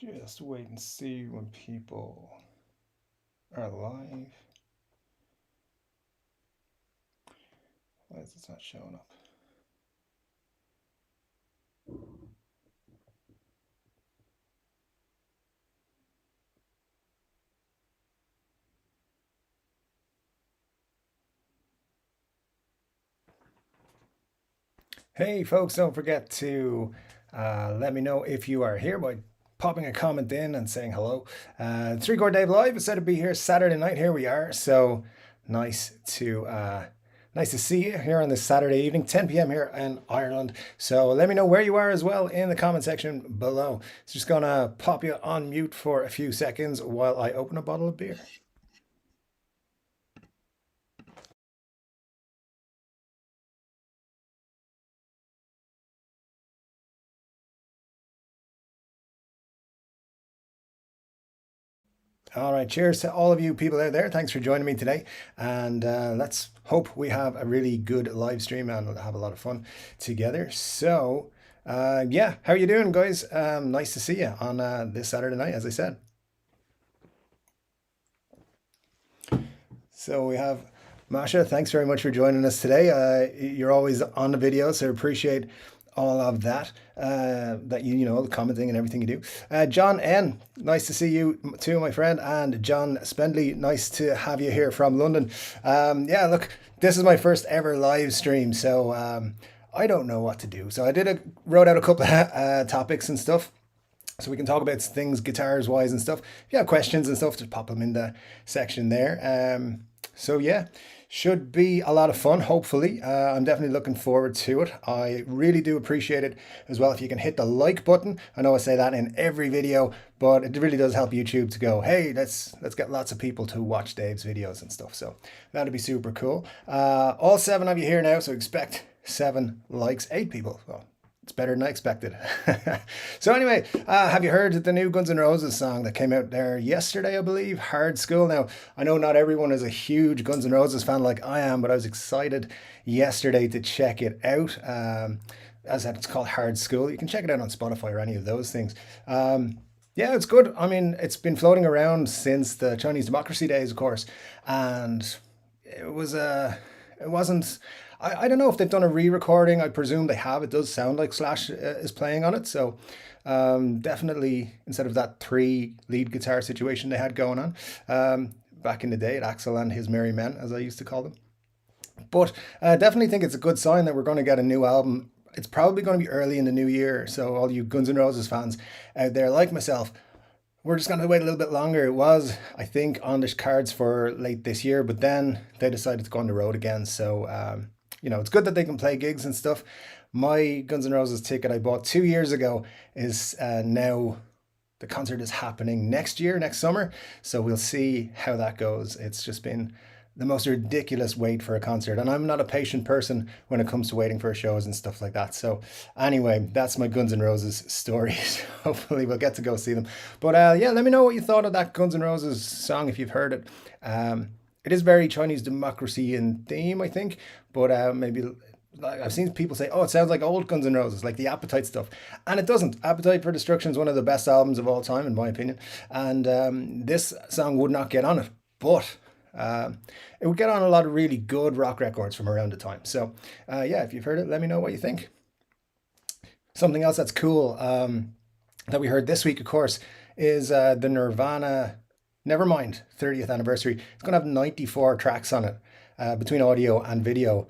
Just wait and see when people are live. Why is this not showing up? Hey folks, don't forget to let me know if you are here by popping a comment in and saying hello. It's Chord Dave Live. I said to be here Saturday night. Here we are. So nice to see you here on this Saturday evening, 10 p.m. here in Ireland. So let me know where you are as well in the comment section below. It's just gonna pop you on mute for a few seconds while I open a bottle of beer. All right, cheers to all of you people out there. Thanks for joining me today. And let's hope we have a really good live stream and we'll have a lot of fun together. So, yeah, how are you doing, guys? Nice to see you on this Saturday night, as I said. So we have Masha. Thanks very much for joining us today. You're always on the video, so I appreciate all of that. That you know, the commenting and everything you do. John N, nice to see you too, my friend. And John Spendley, nice to have you here from London. Yeah, look, this is my first ever live stream, so I don't know what to do. So I wrote out a couple of topics and stuff, so we can talk about things guitars wise and stuff. If you have questions and stuff, just pop them in the section there. So yeah, should be a lot of fun, hopefully. I'm definitely looking forward to it. I really do appreciate it as well if you can hit the like button. I know I say that in every video, but it really does help YouTube to go, hey, let's get lots of people to watch Dave's videos and stuff. So that'd be super cool. All 7 of you here now, so expect 7 likes, 8 people. Well, it's better than I expected. So anyway, have you heard the new Guns N' Roses song that came out there yesterday, I believe? Hard School. Now, I know not everyone is a huge Guns N' Roses fan like I am, but I was excited yesterday to check it out. As I said, it's called Hard School. You can check it out on Spotify or any of those things. Yeah, it's good. I mean, it's been floating around since the Chinese democracy days, of course, and it wasn't. I don't know if they've done a re-recording. I presume they have. It does sound like Slash is playing on it. So definitely, instead of that 3 lead guitar situation they had going on back in the day at Axel and his Merry Men, as I used to call them. But I definitely think it's a good sign that we're going to get a new album. It's probably going to be early in the new year. So all you Guns N' Roses fans out there like myself, we're just going to wait a little bit longer. It was, I think, on the cards for late this year, but then they decided to go on the road again. So, you know, it's good that they can play gigs and stuff. My Guns N' Roses ticket I bought 2 years ago is now the concert is happening next year, next summer. So we'll see how that goes. It's just been the most ridiculous wait for a concert, and I'm not a patient person when it comes to waiting for shows and stuff like that. So anyway, that's my Guns N' Roses story. Hopefully we'll get to go see them. But yeah, let me know what you thought of that Guns N' Roses song if you've heard it. It is very Chinese democracy in theme, I think, but maybe I've seen people say, "Oh, it sounds like old Guns N' Roses, like the Appetite stuff," and it doesn't. Appetite for Destruction is one of the best albums of all time, in my opinion, and this song would not get on it, but it would get on a lot of really good rock records from around the time. So, yeah, if you've heard it, let me know what you think. Something else that's cool that we heard this week, of course, is the Nirvana Nevermind 30th anniversary. It's going to have 94 tracks on it between audio and video.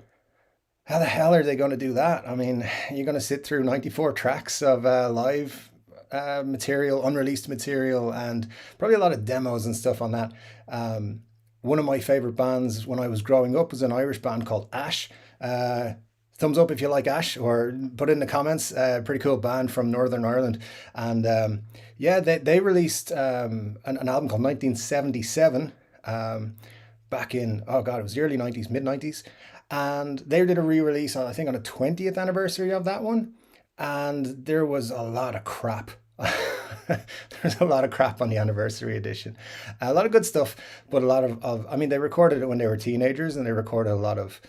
How the hell are they going to do that? I mean, you're going to sit through 94 tracks of live material, unreleased material, and probably a lot of demos and stuff on that. One of my favorite bands when I was growing up was an Irish band called Ash. Thumbs up if you like Ash, or put it in the comments. Pretty cool band from Northern Ireland. And yeah, they released an album called 1977 back in, oh God, it was the early 90s, mid 90s. And they did a re release, I think, on the 20th anniversary of that one. And there was a lot of crap. There's a lot of crap on the anniversary edition. A lot of good stuff, but a lot of I mean, they recorded it when they were teenagers and they recorded a lot of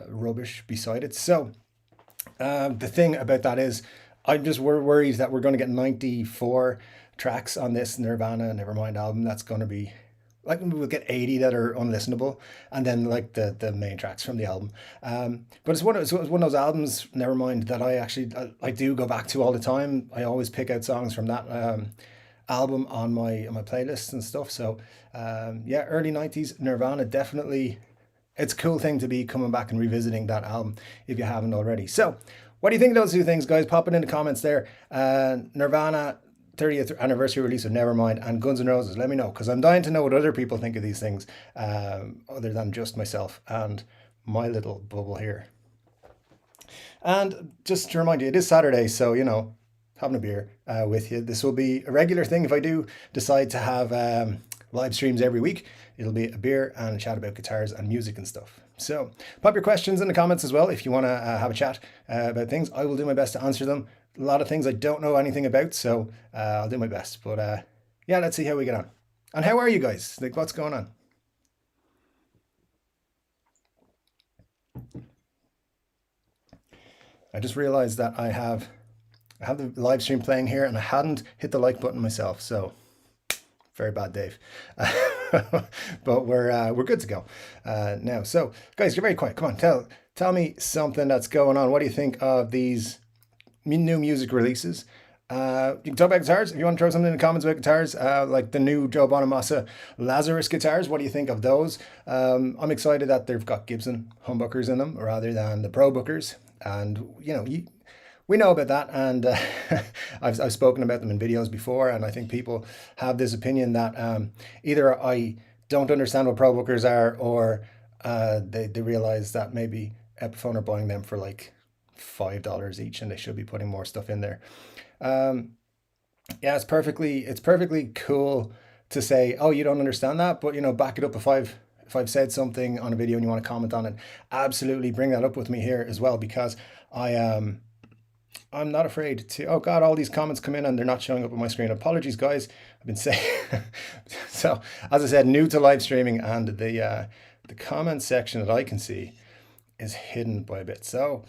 rubbish beside it. So the thing about that is, I'm just worried that we're going to get 94 tracks on this Nirvana Nevermind album. That's going to be like we'll get 80 that are unlistenable, and then like the main tracks from the album. But it's one of those albums, Nevermind, that I do go back to all the time. I always pick out songs from that album on my playlists and stuff. So yeah, early 90s Nirvana, definitely. It's a cool thing to be coming back and revisiting that album if you haven't already. So what do you think of those two things, guys? Pop it in the comments there. Nirvana 30th anniversary release of Nevermind and Guns N' Roses. Let me know, because I'm dying to know what other people think of these things, other than just myself and my little bubble here. And just to remind you, it is Saturday, so having a beer with you. This will be a regular thing if I do decide to have live streams every week. It'll be a beer and a chat about guitars and music and stuff. So pop your questions in the comments as well if you want to have a chat about things. I will do my best to answer them. A lot of things I don't know anything about, so I'll do my best. But yeah, let's see how we get on. And how are you guys? Like, what's going on? I just realized that I have the live stream playing here and I hadn't hit the like button myself. So very bad, Dave. But we're good to go now. So guys, you're very quiet. Come on, tell me something that's going on. What do you think of these new music releases? You can talk about guitars if you want to throw something in the comments about guitars, like the new Joe Bonamassa Lazarus guitars. What do you think of those? I'm excited that they've got Gibson humbuckers in them rather than the Pro Bookers, and we know about that, and I've spoken about them in videos before, and I think people have this opinion that either I don't understand what Pro Bookers are, or they realize that maybe Epiphone are buying them for like $5 each, and they should be putting more stuff in there. Yeah, it's perfectly cool to say, oh, you don't understand that, but back it up. If I've said something on a video and you want to comment on it, absolutely bring that up with me here as well, because I'm not afraid to. Oh God, all these comments come in and they're not showing up on my screen. Apologies, guys. I've been saying. So as I said, new to live streaming, and the comment section that I can see is hidden by a bit. So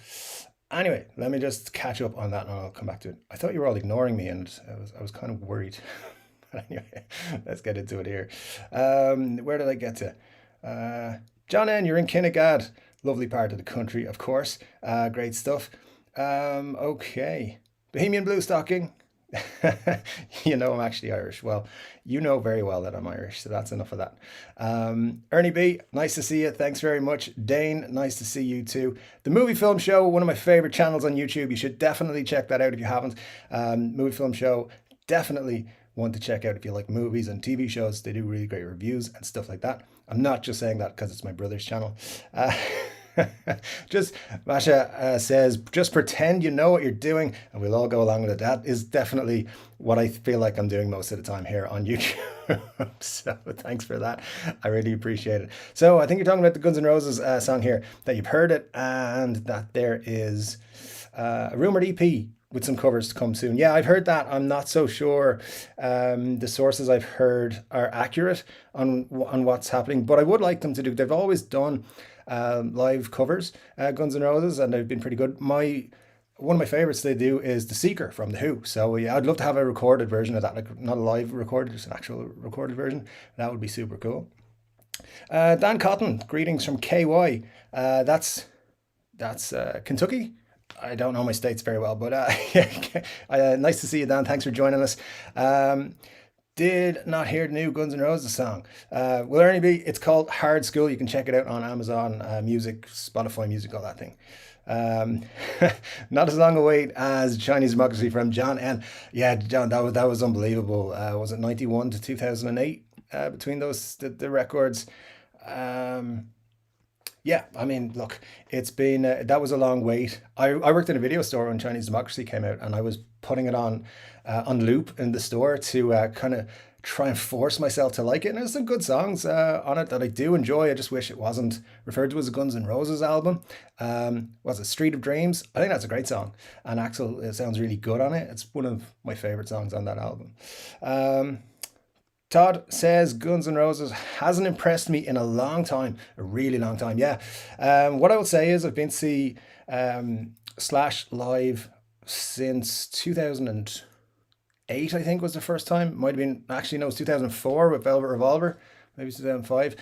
anyway, let me just catch up on that and I'll come back to it. I thought you were all ignoring me, and I was kind of worried. But anyway, let's get into it here. Where did I get to? John N., you're in Kinnegad. Lovely part of the country, of course. Great stuff. Okay. Bohemian Blue Stocking. I'm actually Irish. Well, you know very well that I'm Irish, so that's enough of that. Ernie B, nice to see you. Thanks very much. Dane, nice to see you too. The Movie Film Show, one of my favorite channels on YouTube. You should definitely check that out if you haven't. Movie Film Show, definitely one to check out if you like movies and TV shows. They do really great reviews and stuff like that. I'm not just saying that because it's my brother's channel. Just Masha says, just pretend you know what you're doing and we'll all go along with it. That is definitely what I feel like I'm doing most of the time here on YouTube. So thanks for that. I really appreciate it. So I think you're talking about the Guns N' Roses song here, that you've heard it, and that there is a rumored EP with some covers to come soon. Yeah, I've heard that. I'm not so sure the sources I've heard are accurate on what's happening, but I would like them to do. They've always done live covers, Guns N' Roses, and they've been pretty good. One of my favorites they do is The Seeker from The Who. So yeah, I'd love to have a recorded version of that, like not a live recorded, just an actual recorded version. That would be super cool. Dan Cotton, greetings from KY. That's Kentucky. I don't know my states very well, but yeah, nice to see you, Dan. Thanks for joining us. Did not hear the new Guns N' Roses song. Will Ernie B? It's called Hard School. You can check it out on Amazon Music, Spotify Music, all that thing. Not as long a wait as Chinese Democracy from John N. Yeah, John, that was unbelievable. Was it 91 to 2008 between those the records? Yeah, I mean, look, it's been that was a long wait. I worked in a video store when Chinese Democracy came out, and I was putting it on loop in the store to kind of try and force myself to like it. And there's some good songs on it that I do enjoy. I just wish it wasn't referred to as a Guns N' Roses album. Was it Street of Dreams? I think that's a great song, and Axl, it sounds really good on it. It's one of my favorite songs on that album. Todd says Guns N' Roses hasn't impressed me in a long time, a really long time. Yeah. What I would say is I've been to see Slash live since 2008, I think was the first time. Might have been, actually, no, it was 2004 with Velvet Revolver, maybe 2005.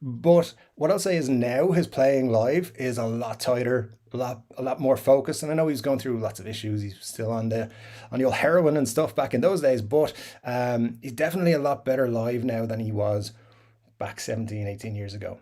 But what I'll say is now his playing live is a lot tighter, a lot more focused. And I know he's going through lots of issues. He's still on the old heroin and stuff back in those days, but he's definitely a lot better live now than he was back 17, 18 years ago.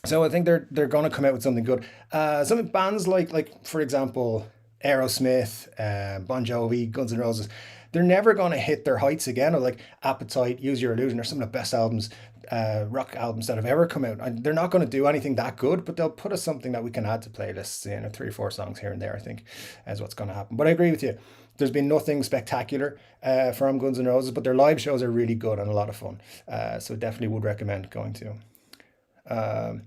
So I think they're going to come out with something good. Some bands like for example, Aerosmith, Bon Jovi, Guns N' Roses, they're never going to hit their heights again. Or like Appetite, Use Your Illusion, are some of the best albums, rock albums that have ever come out. And they're not going to do anything that good, but they'll put us something that we can add to playlists. 3 or 4 songs here and there, I think, is what's going to happen. But I agree with you. There's been nothing spectacular from Guns N' Roses, but their live shows are really good and a lot of fun. So definitely would recommend going to. Um,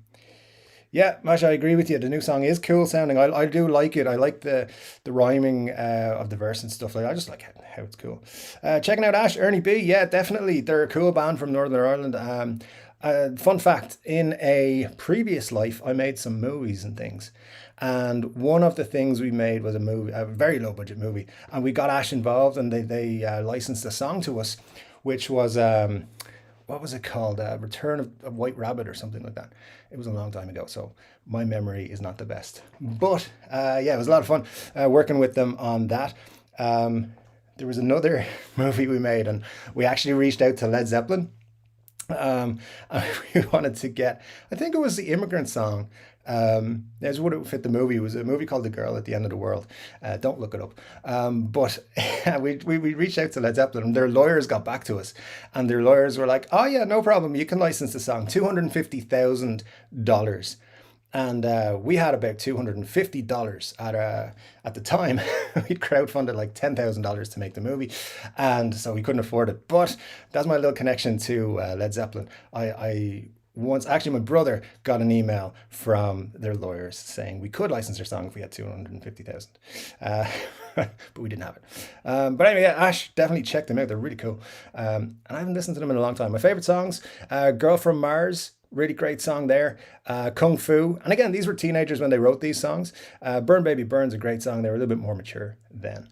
yeah, Mash, I agree with you. The new song is cool sounding. I do like it. I like the rhyming of the verse and stuff. Like, I just like how it's cool. Checking out Ash, Ernie B. Yeah, definitely. They're a cool band from Northern Ireland. Fun fact, in a previous life, I made some movies and things. And one of the things we made was a very low budget movie. And we got Ash involved, and they licensed a song to us, which was what was it called? Return of White Rabbit or something like that. It was a long time ago, so my memory is not the best. But yeah, it was a lot of fun working with them on that. There was another movie we made, and we actually reached out to Led Zeppelin. And we wanted to get, I think it was the Immigrant Song. As would it fit the movie. It was a movie called The Girl at the End of the World. Don't look it up. But we reached out to Led Zeppelin, and their lawyers got back to us, and their lawyers were like, "Oh yeah, no problem. You can license the song. $250,000." And we had about $250 at the time. We'd crowdfunded like $10,000 to make the movie, and so we couldn't afford it. But that's my little connection to Led Zeppelin. I once, actually, my brother got an email from their lawyers saying we could license their song if we had 250,000, but we didn't have it. But anyway, yeah, Ash, definitely check them out. They're really cool, and I haven't listened to them in a long time. My favorite songs: "Girl from Mars." Really great song there. Kung Fu. And again, these were teenagers when they wrote these songs. Burn Baby Burn's a great song. They were a little bit more mature then.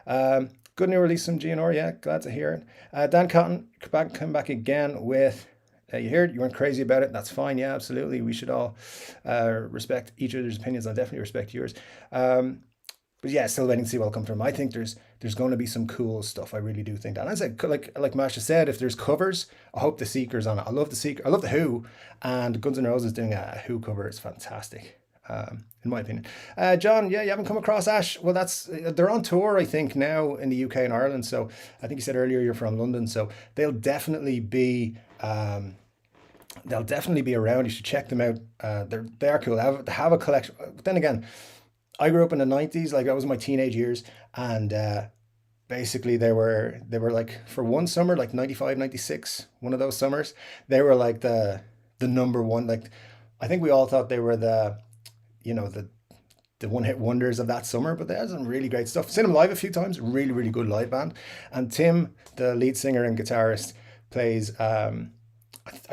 Good new release from GNR. Yeah, glad to hear it. Dan Cotton, come back again with, you heard it, you weren't crazy about it. That's fine. Yeah, absolutely. We should all respect each other's opinions. I definitely respect yours. But yeah, still waiting to see what'll come from. I think there's going to be some cool stuff. I really do think that. And I said, like Masha said, if there's covers, I hope the Seeker's on it. I love the Seeker. I love the Who, and Guns N' Roses doing a Who cover is fantastic, in my opinion. John, yeah, you haven't come across Ash. Well, they're on tour, I think, now in the UK and Ireland. So I think you said earlier you're from London, so they'll definitely be. They'll definitely be around. You should check them out. They are cool. They have a collection. But then again, I grew up in the 90s, like that was my teenage years, and basically they were like, for one summer, like 95, 96, one of those summers, they were like the number one. Like, I think we all thought they were the one hit wonders of that summer, but they had some really great stuff. Seen them live a few times, really, really good live band. And Tim, the lead singer and guitarist, plays I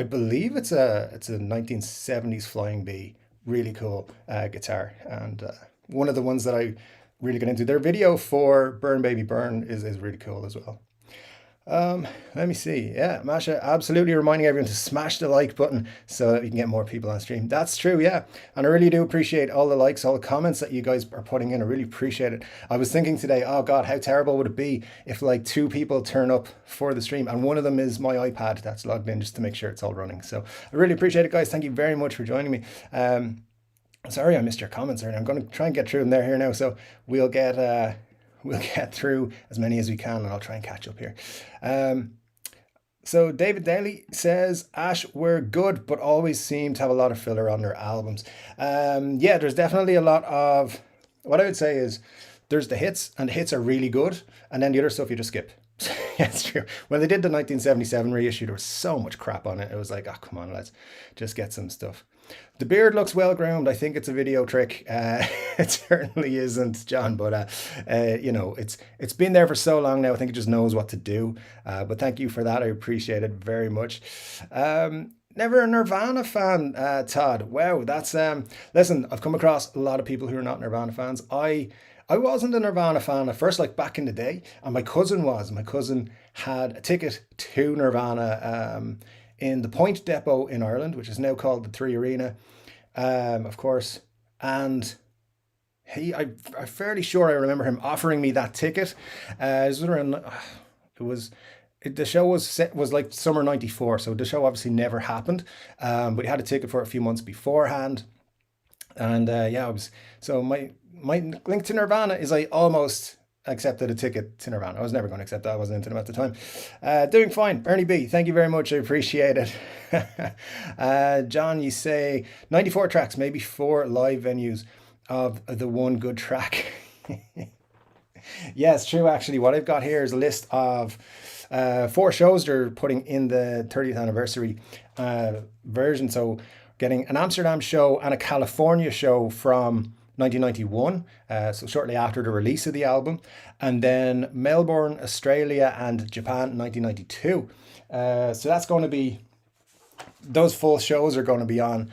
believe it's a 1970s Flying B, really cool guitar, and one of the ones that I really got into. Their video for Burn Baby Burn is really cool as well. Let me see. Yeah, Masha, absolutely reminding everyone to smash the like button so that we can get more people on stream. That's true, yeah. And I really do appreciate all the likes, all the comments that you guys are putting in. I really appreciate it. I was thinking today, oh God, how terrible would it be if like 2 people turn up for the stream, and one of them is my iPad that's logged in, just to make sure it's all running. So I really appreciate it, guys. Thank you very much for joining me. Sorry I missed your comments earlier. I'm going to try and get through them. They're here now, so we'll get through as many as we can, and I'll try and catch up here. So David Daly says, Ash were good, but always seem to have a lot of filler on their albums. Yeah, there's definitely a lot of, what I would say is, there's the hits, and the hits are really good, and then the other stuff you just skip. Yeah, it's true. When they did the 1977 reissue, there was so much crap on it. It was like, oh, come on, let's just get some stuff. The beard looks well groomed. I think it's a video trick. It certainly isn't, John, but it's been there for so long now. I think it just knows what to do. But thank you for that. I appreciate it very much. Never a Nirvana fan, Todd. Wow, that's listen, I've come across a lot of people who are not Nirvana fans. I wasn't a Nirvana fan at first, like back in the day, and my cousin was. My cousin had a ticket to Nirvana in the Point Depot in Ireland, which is now called the Three Arena, of course. And I'm fairly sure I remember him offering me that ticket. It was around, it was the show was like summer '94, so the show obviously never happened. But he had a ticket for it a few months beforehand, and yeah, I was so my link to Nirvana is I almost accepted a ticket to Nirvana. I was never going to accept that. I wasn't into them at the time. Doing fine, Ernie B. Thank you very much. I appreciate it. John, you say 94 tracks, maybe 4 live venues of the one good track. Yeah, it's true. Actually, what I've got here is a list of 4 shows they're putting in the 30th anniversary version. So, getting an Amsterdam show and a California show from 1991, so shortly after the release of the album, and then Melbourne, Australia, and Japan in 1992. So that's going to be those full shows are going to be on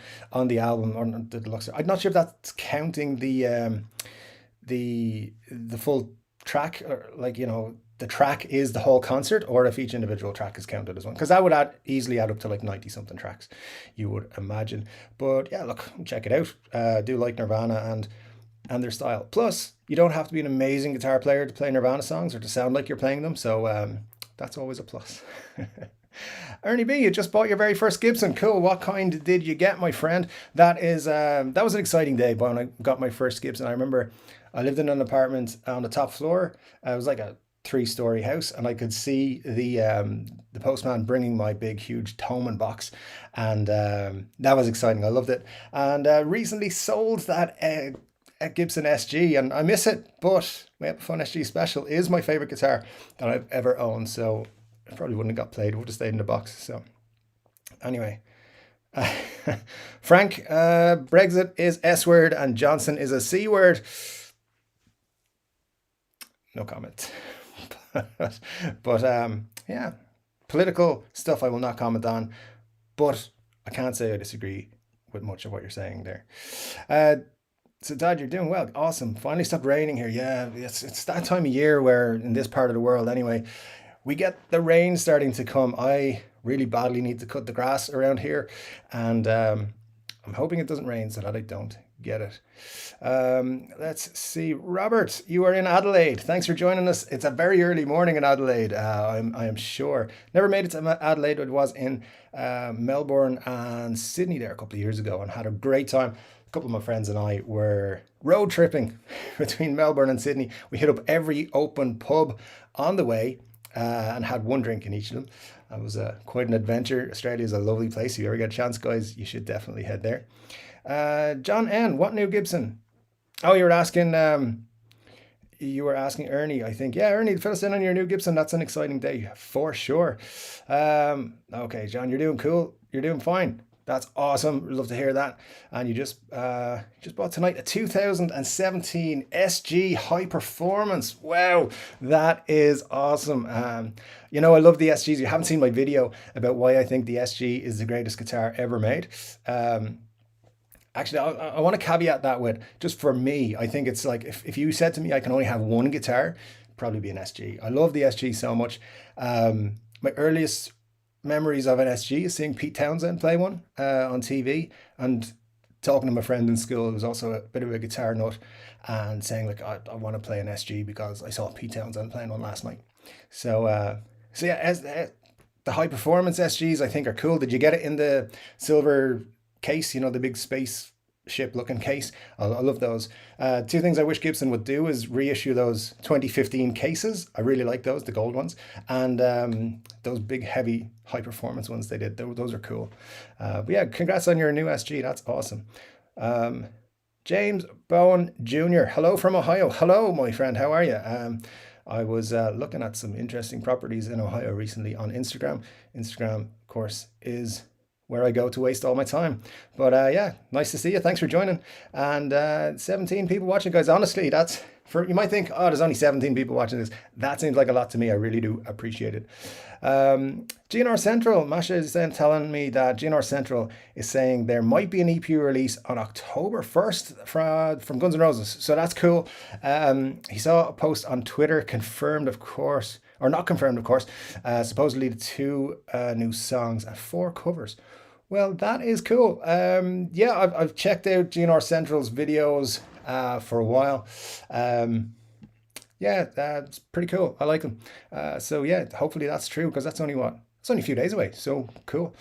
the album or the deluxe. I'm not sure if that's counting the full track, or like the track is the whole concert, or if each individual track is counted as one, because that would easily add up to like 90 something tracks, you would imagine. But yeah, look, check it out. I do like Nirvana and their style. Plus, you don't have to be an amazing guitar player to play Nirvana songs or to sound like you're playing them, so that's always a plus. Ernie B, you just bought your very first Gibson. Cool. What kind did you get, my friend? That was an exciting day when I got my first Gibson. I remember I lived in an apartment on the top floor. It was like a 3-story house, and I could see the postman bringing my big, huge Thomann box, and that was exciting. I loved it, and recently sold that Gibson SG, and I miss it. But my Epiphone SG Special is my favorite guitar that I've ever owned, so it probably wouldn't have got played. It would have stayed in the box. So anyway, Frank, Brexit is S word and Johnson is a C word. No comment. but yeah, political stuff I will not comment on, but I can't say I disagree with much of what you're saying there. So Dad, you're doing well. Awesome. Finally stopped raining here. Yeah, it's that time of year where in this part of the world anyway, we get the rain starting to come. I really badly need to cut the grass around here, and I'm hoping it doesn't rain so that I don't get it. Let's see. Robert, you are in Adelaide. Thanks for joining us. It's a very early morning in Adelaide, I am sure. Never made it to Adelaide. It was in Melbourne and Sydney there a couple of years ago and had a great time. A couple of my friends and I were road tripping between Melbourne and Sydney. We hit up every open pub on the way and had one drink in each of them. It was quite an adventure. Australia is a lovely place. If you ever get a chance, guys, you should definitely head there. John N, what new Gibson? Oh, you were asking Ernie, I think. Yeah, Ernie, fill us in on your new Gibson. That's an exciting day for sure. Okay, John, you're doing cool. You're doing fine. That's awesome. Love to hear that. And you just bought tonight a 2017 SG High Performance. Wow, that is awesome. I love the SGs. You haven't seen my video about why I think the SG is the greatest guitar ever made. Actually, I want to caveat that with, just for me, I think it's like if you said to me I can only have one guitar, it'd probably be an SG. I love the SG so much. My earliest memories of an SG is seeing Pete Townsend play one on TV and talking to my friend in school who was also a bit of a guitar nut and saying like I want to play an SG because I saw Pete Townsend playing one last night. So yeah, as the high performance SGs I think are cool. Did you get it in the silver case, the big spaceship looking case? I love those. 2 things I wish Gibson would do is reissue those 2015 cases. I really like those, the gold ones, and those big heavy high performance ones they did. Those are cool. But yeah, congrats on your new SG. That's awesome. James Bowen Jr. Hello from Ohio. Hello, my friend. How are you? I was looking at some interesting properties in Ohio recently on Instagram. Instagram, of course, is where I go to waste all my time. But yeah, nice to see you. Thanks for joining. And 17 people watching, guys. Honestly, that's for you might think, oh, there's only 17 people watching this. That seems like a lot to me. I really do appreciate it. GNR Central, Masha is then telling me that GNR Central is saying there might be an EP release on October 1st from Guns N' Roses. So that's cool. He saw a post on Twitter, confirmed, of course, or not confirmed, of course, supposedly the 2 new songs and 4 covers. Well, that is cool. Yeah, I've checked out GNR Central's videos for a while. Yeah, that's pretty cool. I like them. So yeah, hopefully that's true because that's only it's only a few days away. So cool.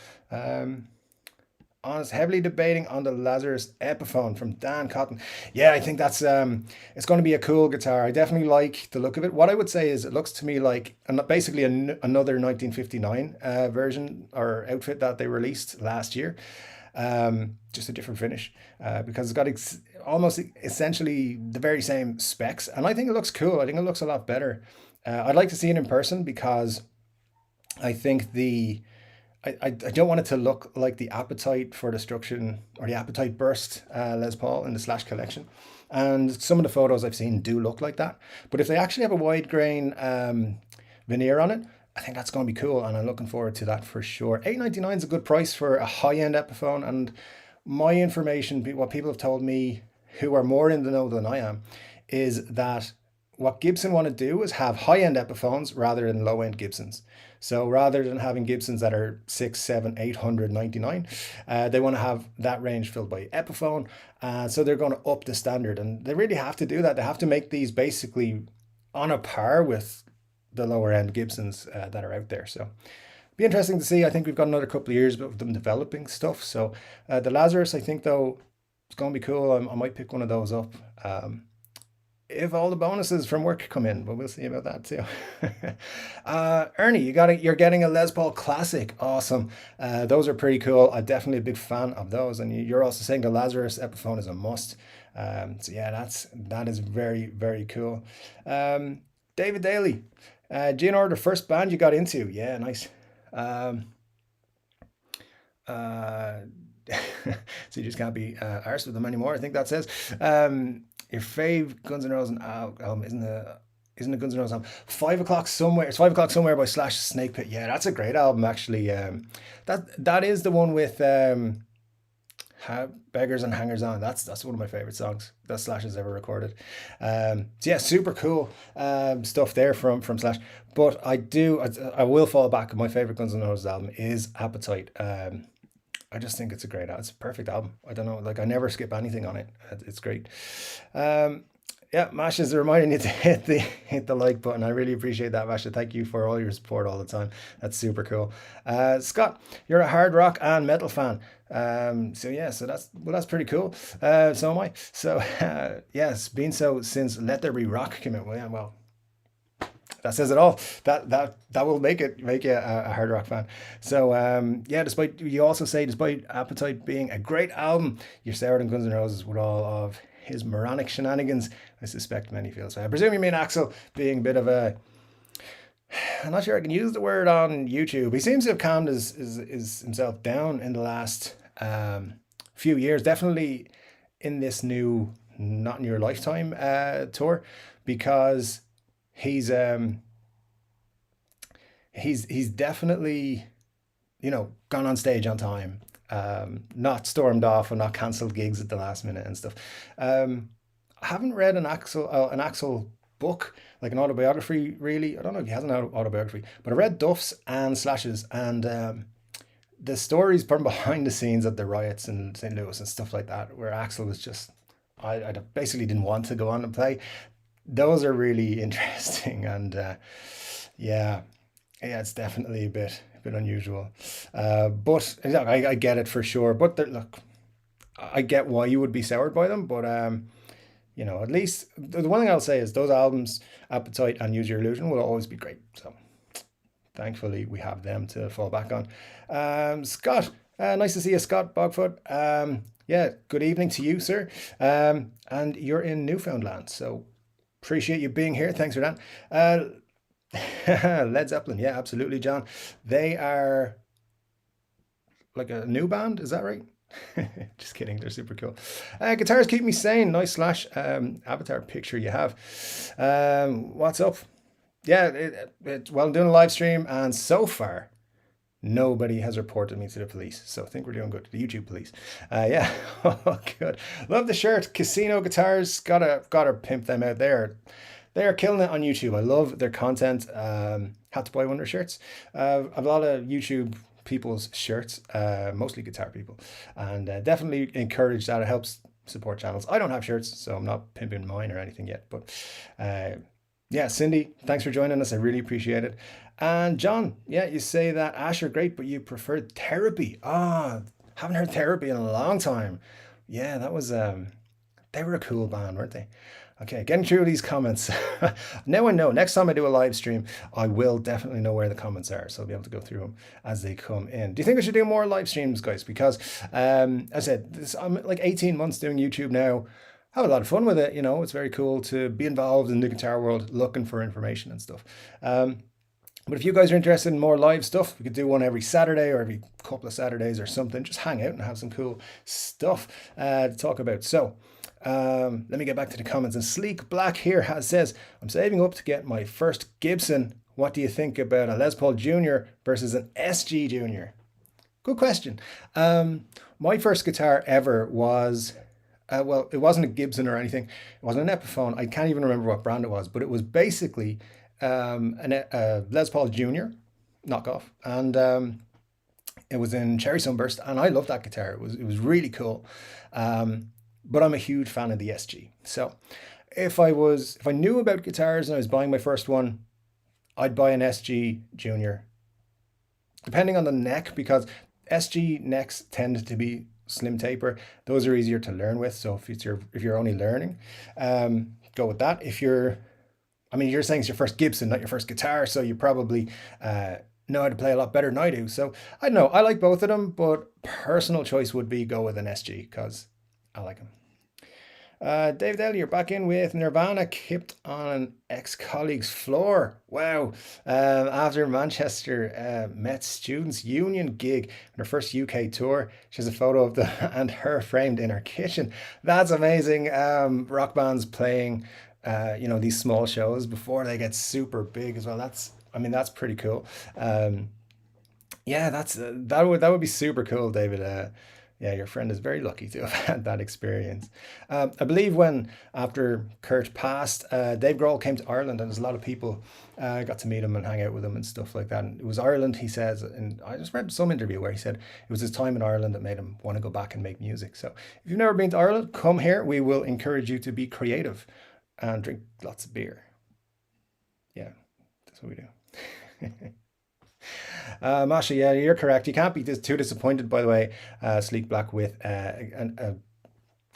Honest, heavily debating on the Lazarus Epiphone from Dan Cotton. Yeah, I think that's it's going to be a cool guitar. I definitely like the look of it. What I would say is it looks to me like basically another 1959 version or outfit that they released last year. Just a different finish because it's got almost essentially the very same specs, and I think it looks cool. I think it looks a lot better. I'd like to see it in person because I think I don't want it to look like the Appetite for Destruction or the Appetite Burst Les Paul in the Slash collection. And some of the photos I've seen do look like that. But if they actually have a wide grain veneer on it, I think that's going to be cool, and I'm looking forward to that for sure. $8.99 is a good price for a high-end Epiphone, and my information, what people have told me who are more in the know than I am, is that what Gibson want to do is have high-end Epiphones rather than low-end Gibsons. So rather than having Gibsons that are 6, 7, 899, they want to have that range filled by Epiphone. So they're going to up the standard, and they really have to do that. They have to make these basically on a par with the lower end Gibsons that are out there. So be interesting to see. I think we've got another couple of years of them developing stuff. So the Lazarus, I think though, it's going to be cool. I might pick one of those up. If all the bonuses from work come in, but we'll see about that too. Ernie, you're getting a Les Paul Classic. Awesome. Those are pretty cool. I'm definitely a big fan of those. And you're also saying the Lazarus Epiphone is a must. So yeah, that is very, very cool. David Daly, GNR, the first band you got into. Yeah, nice. So you just can't be arsed with them anymore. I think that says. Your fave Guns N' Roses album isn't a Guns N' Roses album. 5 o'clock somewhere. It's 5 o'clock somewhere by Slash Snake Pit. Yeah, that's a great album actually. That is the one with Beggars and Hangers On. That's one of my favorite songs that Slash has ever recorded. So yeah, super cool stuff there from Slash. But I will fall back. My favorite Guns N' Roses album is Appetite. I just think it's a great album. It's a perfect album. I don't know, like I never skip anything on it. It's great. Yeah, Masha is reminding you to hit the like button. I really appreciate that, Masha. Thank you for all your support all the time. That's super cool. Scott, you're a hard rock and metal fan. So yeah, so that's pretty cool. So am I. So yes, been so since Let There Be Rock came out. Well, yeah, well, that says it all. That will make you a hard rock fan. So yeah, despite Appetite being a great album, you're soured on Guns N' Roses with all of his moronic shenanigans. I suspect many feel so. I presume you mean Axl being a bit of a, I'm not sure I can use the word on YouTube. He seems to have calmed his himself down in the last few years. Definitely in this new Not in Your Lifetime tour, because he's definitely, gone on stage on time, not stormed off and not cancelled gigs at the last minute and stuff. I haven't read an Axl book, like an autobiography, really. I don't know if he has an autobiography, but I read Duff's and Slash's, and the stories from behind the scenes at the riots in St. Louis and stuff like that, where Axl was just, I basically didn't want to go on and play. Those are really interesting, and yeah, it's definitely a bit unusual. But I get it for sure. But look, I get why you would be soured by them, but at least the one thing I'll say is those albums, Appetite and Use Your Illusion, will always be great. So thankfully we have them to fall back on. Scott, nice to see you, Scott Bogfoot. Yeah, good evening to you, sir. And you're in Newfoundland, so appreciate you being here. Thanks for that. Led Zeppelin, yeah, absolutely, John. They are like a new band. Is that right? Just kidding. They're super cool. Guitars keep me sane. Nice slash avatar picture you have. What's up? Yeah, well, I'm doing a live stream, and so far, nobody has reported me to the police. So I think we're doing good. The YouTube police. Yeah. Oh, good. Love the shirt. Casino Guitars. Gotta pimp them out there. They are killing it on YouTube. I love their content. Had to buy one of their shirts. A lot of YouTube people's shirts, mostly guitar people, and definitely encourage that. It helps support channels. I don't have shirts, so I'm not pimping mine or anything yet. But yeah, Cindy, thanks for joining us. I really appreciate it. And John, yeah, you say that Ash are great, but you prefer therapy. Ah, haven't heard therapy in a long time. Yeah, that was they were a cool band, weren't they? Okay, getting through these comments. Now I know. Next time I do a live stream, I will definitely know where the comments are, so I'll be able to go through them as they come in. Do you think I should do more live streams, guys? Because as I said, I'm like 18 months doing YouTube now. Have a lot of fun with it. You know, it's very cool to be involved in the guitar world, looking for information and stuff. But if you guys are interested in more live stuff, we could do one every Saturday or every couple of Saturdays or something. Just hang out and have some cool stuff to talk about. So let me get back to the comments. And Sleek Black here says, I'm saving up to get my first Gibson. What do you think about a Les Paul Jr. versus an SG Jr.? Good question. My first guitar ever was, well, it wasn't a Gibson or anything. It wasn't an Epiphone. I can't even remember what brand it was, but it was basically a Les Paul Jr. knockoff. And it was in Cherry Sunburst, and I loved that guitar. It was really cool. But I'm a huge fan of the SG. So if I knew about guitars and I was buying my first one, I'd buy an SG Junior. Depending on the neck, because SG necks tend to be slim taper. Those are easier to learn with. So if you're only learning, go with that. You're saying it's your first Gibson, not your first guitar, so you probably know how to play a lot better than I do. So I don't know. I like both of them, but personal choice would be go with an SG because I like them. Dave Daly, you're back in with Nirvana kicked on an ex-colleague's floor. Wow. After Manchester Met Students Union gig on her first UK tour, she has a photo of and her framed in her kitchen. That's amazing. Rock bands playing these small shows before they get super big as well. That's pretty cool. Yeah, that would be super cool, David. Yeah, your friend is very lucky to have had that experience. I believe after Kurt passed, Dave Grohl came to Ireland, and there's a lot of people got to meet him and hang out with him and stuff like that. And it was Ireland, he says, and I just read some interview where he said it was his time in Ireland that made him want to go back and make music. So if you've never been to Ireland, come here. We will encourage you to be creative and drink lots of beer. Yeah, that's what we do. Masha, yeah, you're correct. You can't be too disappointed, by the way, Sleek Black, with a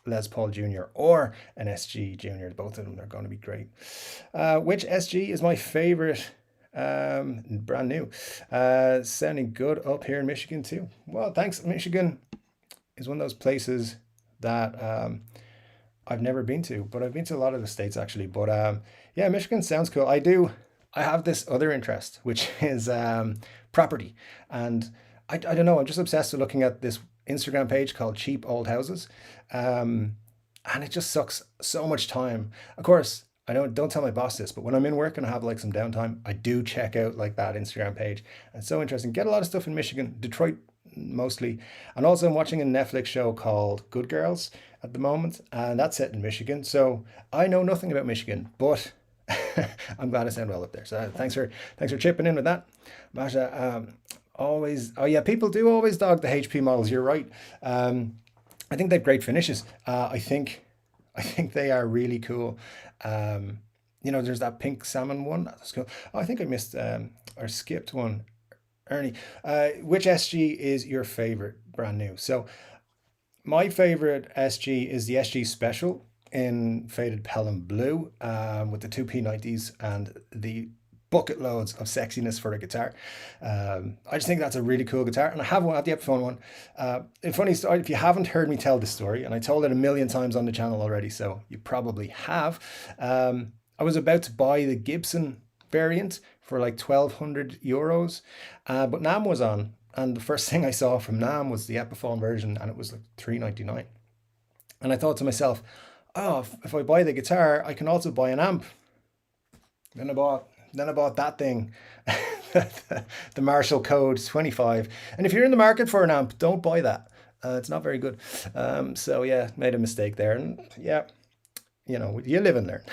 Les Paul Jr. or an SG Jr. Both of them are going to be great. Which SG is my favorite? Brand new. Sounding good up here in Michigan too. Well, thanks. Michigan is one of those places that I've never been to, but I've been to a lot of the states actually. But yeah, Michigan sounds cool. I have this other interest, which is property. And I don't know, I'm just obsessed with looking at this Instagram page called Cheap Old Houses. And it just sucks so much time. Of course, I don't tell my boss this, but when I'm in work and I have like some downtime, I do check out like that Instagram page. And it's so interesting. Get a lot of stuff in Michigan, Detroit mostly. And also I'm watching a Netflix show called Good Girls at the moment, and that's set in Michigan. So I know nothing about Michigan, but I'm glad I sound well up there. So thanks for chipping in with that, Masha. People do always dog the HP models. You're right. I think they've great finishes. I think they are really cool. There's that pink salmon one. That's cool. Oh, I think I missed or skipped one. Ernie, which SG is your favorite brand new? So my favorite SG is the SG Special in faded pelham blue, with the two P90s and the bucket loads of sexiness for a guitar. I just think that's a really cool guitar, and I have one at the Epiphone one. A funny story, if you haven't heard me tell this story, and I told it a million times on the channel already, so you probably have. I was about to buy the Gibson variant for like 1,200 euros, but NAMM was on, and the first thing I saw from Nam was the Epiphone version, and it was like 399. And I thought to myself, oh, if I buy the guitar, I can also buy an amp. Then I bought that thing, the Marshall Code 25. And if you're in the market for an amp, don't buy that. It's not very good. So yeah, made a mistake there, and yeah, you live and learn.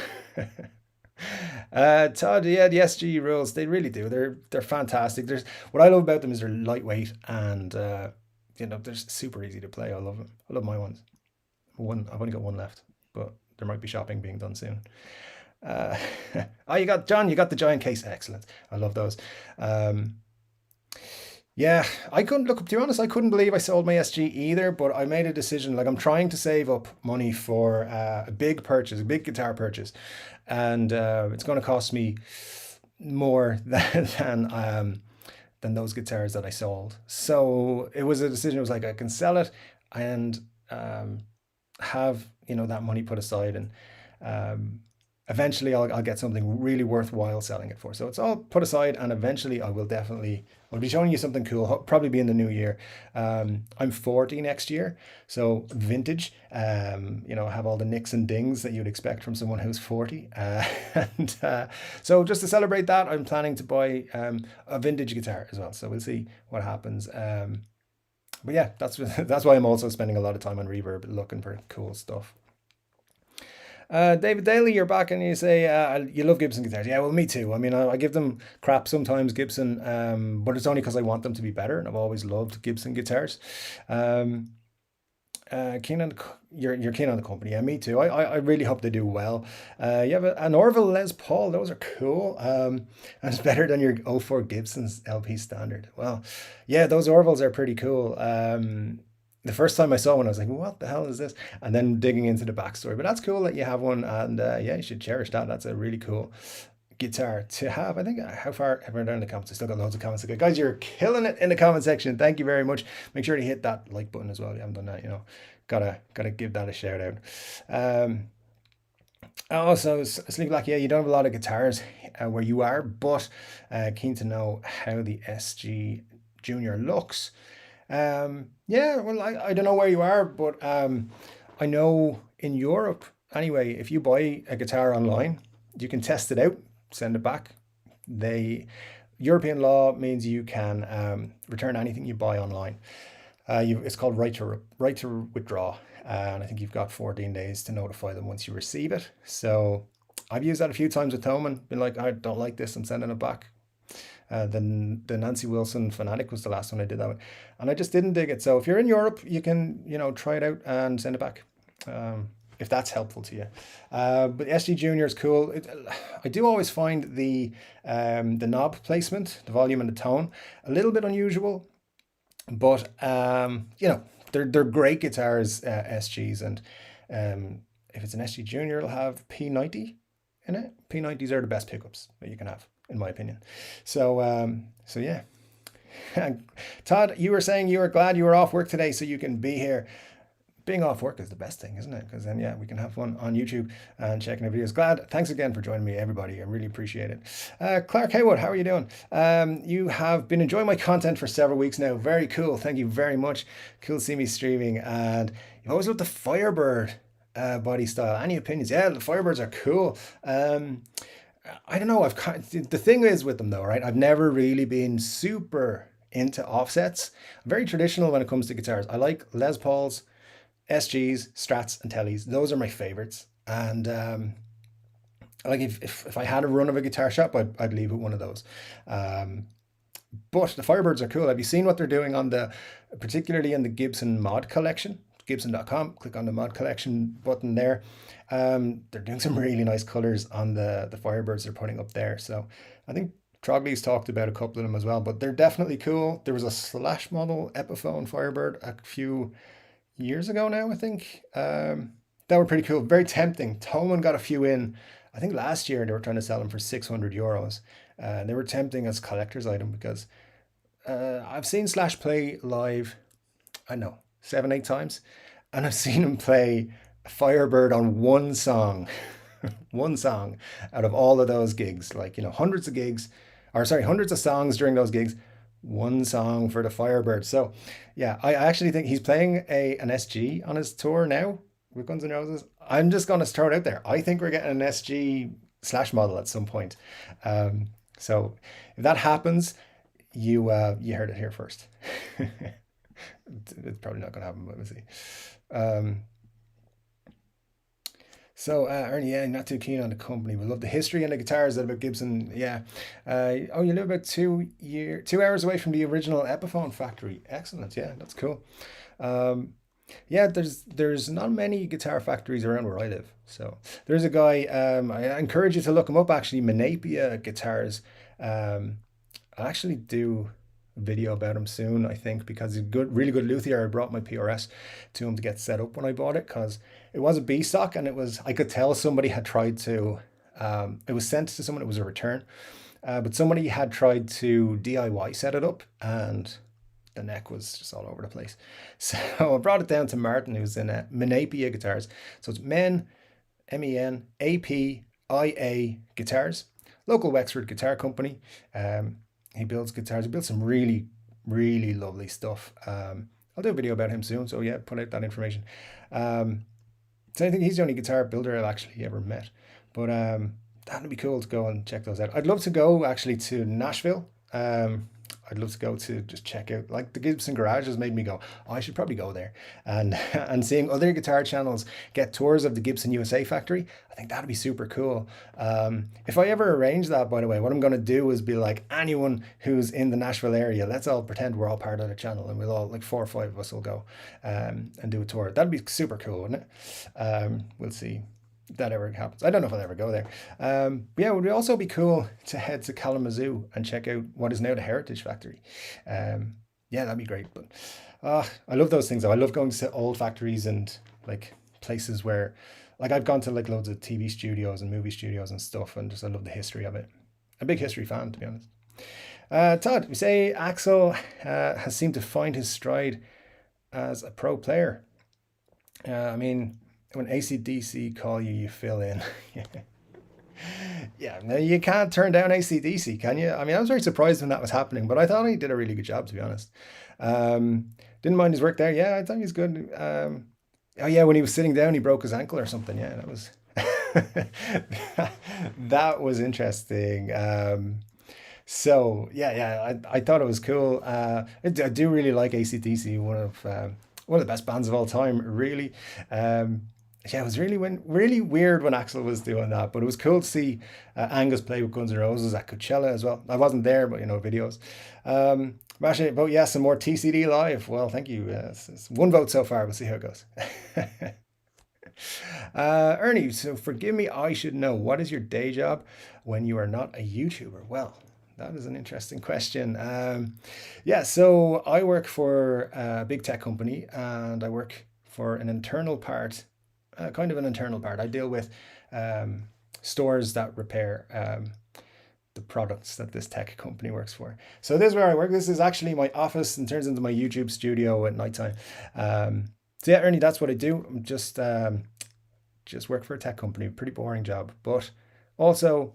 Todd, yeah, the SG rules, they really do. They're fantastic. There's what I love about them is they're lightweight, and they're super easy to play. I love them. I love my ones. I've only got one left, but there might be shopping being done soon. Uh, oh, you got John. You got the giant case. Excellent. I love those. Um, yeah, I couldn't look. To be honest, I couldn't believe I sold my SG either. But I made a decision. Like I'm trying to save up money for a big purchase, a big guitar purchase, and it's going to cost me more than those guitars that I sold. So it was a decision. It was like I can sell it and have that money put aside, and um, eventually I'll get something really worthwhile selling it for. So it's all put aside, and eventually I'll be showing you something cool. Probably be in the new year. I'm 40 next year, so vintage. I have all the nicks and dings that you'd expect from someone who's 40. And so just to celebrate that, I'm planning to buy a vintage guitar as well. So we'll see what happens. But yeah, that's why I'm also spending a lot of time on Reverb looking for cool stuff. David Daly, you're back and you say you love Gibson guitars. Yeah, well, me too. I mean, I give them crap sometimes, Gibson, but it's only because I want them to be better, and I've always loved Gibson guitars. Um, Keen on you're keen on the company. Yeah, me too. I really hope they do well. You have an Orville Les Paul. Those are cool. And it's better than your '04 Gibson's LP standard. Well, yeah, those Orvilles are pretty cool. The first time I saw one, I was like, "What the hell is this?" And then digging into the backstory. But that's cool that you have one, and yeah, you should cherish that. That's a really cool guitar to have. I think how far have I down in the comments? I still got loads of comments. Okay, guys, you're killing it in the comment section. Thank you very much. Make sure to hit that like button as well. If you haven't done that, gotta give that a shout out. Um, Also, Sleep Black, yeah, you don't have a lot of guitars where you are, but keen to know how the SG Junior looks. Yeah, well, I don't know where you are, but I know in Europe, anyway, if you buy a guitar online, you can test it out, send it back. They European law means you can return anything you buy online. It's called right to withdraw, and I think you've got 14 days to notify them once you receive it. So I've used that a few times with Thoman, been like, I don't like this, I'm sending it back. Then the Nancy Wilson Fanatic was the last one I did that with, and I just didn't dig it. So if you're in Europe, you can try it out and send it back. If that's helpful to you. But SG Junior is cool. I do always find the knob placement, the volume and the tone, a little bit unusual, but they're great guitars, SGs, and if it's an SG Junior, it'll have P90 in it. P90s are the best pickups that you can have, in my opinion. So yeah. Todd, you were saying you were glad you were off work today so you can be here. Being off work is the best thing, isn't it? Because then, yeah, we can have fun on YouTube and checking the videos. Glad. Thanks again for joining me, everybody. I really appreciate it. Clark Haywood, how are you doing? You have been enjoying my content for several weeks now. Very cool. Thank you very much. Cool to see me streaming. And you've always loved the Firebird body style. Any opinions? Yeah, the Firebirds are cool. I don't know. The thing is with them though, right? I've never really been super into offsets. I'm very traditional when it comes to guitars. I like Les Pauls, SGs, Strats, and Tellys. Those are my favorites. And like if I had a run of a guitar shop, I'd leave with one of those. But the Firebirds are cool. Have you seen what they're doing particularly in the Gibson mod collection? Gibson.com, click on the mod collection button there. They're doing some really nice colors on the Firebirds they're putting up there. So I think Trogley's talked about a couple of them as well, but they're definitely cool. There was a Slash model Epiphone Firebird a few years ago now, I think. That were pretty cool, very tempting. Thomann got a few in, I think last year. They were trying to sell them for 600 euros. They were tempting as collector's item because I've seen Slash play live, I know, 7-8 times, and I've seen him play Firebird on one song, one song out of all of those gigs, like hundreds of gigs, or sorry, hundreds of songs during those gigs. One song for the Firebird. So, yeah, I actually think he's playing an SG on his tour now with Guns N' Roses. I'm just going to throw it out there. I think we're getting an SG slash model at some point. Um, so, if that happens, you heard it here first. It's probably not going to happen, but we'll see. Um, Ernie, yeah, not too keen on the company. We love the history and the guitars that about Gibson. Yeah. Oh, you live about 2 hours away from the original Epiphone factory. Excellent. Yeah, that's cool. Um, yeah, there's not many guitar factories around where I live. So there's a guy. I encourage you to look him up. Actually, Menapia Guitars. I'll actually do a video about him soon, I think, because he's good, really good luthier. I brought my PRS to him to get set up when I bought it because it was a B stock and I could tell somebody had tried to, it was sent to someone, it was a return, but somebody had tried to DIY set it up and the neck was just all over the place. So I brought it down to Martin, who's in Menapia Guitars. So it's Menapia Guitars, local Wexford guitar company. He builds guitars. He builds some really, really lovely stuff. I'll do a video about him soon. So yeah, put out that information. Um, so I think he's the only guitar builder I've actually ever met. But that'd be cool to go and check those out. I'd love to go actually to Nashville. I'd love to go to just check out like the Gibson Garage has made me go, oh, I should probably go there. And and seeing other guitar channels get tours of the Gibson USA factory, I think that'd be super cool. If I ever arrange that, by the way, what I'm going to do is be like anyone who's in the Nashville area, let's all pretend we're all part of the channel and we'll all like 4 or 5 of us will go and do a tour. That'd be super cool, wouldn't it? We'll see if that ever happens. I don't know if I'll ever go there. But yeah, it would also be cool to head to Kalamazoo and check out what is now the Heritage Factory. Yeah, that'd be great. But I love those things though. I love going to old factories and like places where, like I've gone to like loads of TV studios and movie studios and stuff, and just I love the history of it. A big history fan, to be honest. Todd, we say Axel has seemed to find his stride as a pro player. I mean, when ACDC call you, you fill in. Yeah, no, you can't turn down ACDC, can you? I mean, I was very surprised when that was happening, but I thought he did a really good job, to be honest. Didn't mind his work there. Yeah, I thought he was good. Oh yeah, when he was sitting down, he broke his ankle or something. Yeah, that was that was interesting. So yeah, I thought it was cool. I do really like ACDC, one of the best bands of all time, really. Yeah, it was really weird when Axel was doing that, but it was cool to see Angus play with Guns N' Roses at Coachella as well. I wasn't there, but videos. Actually, but yeah, some more TCD live. Well, thank you. It's one vote so far. We'll see how it goes. Ernie, so forgive me, I should know, what is your day job when you are not a YouTuber? Well, that is an interesting question. Yeah, so I work for a big tech company and I work for an internal part, kind of an internal part. I deal with stores that repair the products that this tech company works for. So this is where I work. This is actually my office and turns into my YouTube studio at nighttime. So yeah, Ernie, that's what I do. I'm just work for a tech company. Pretty boring job, but also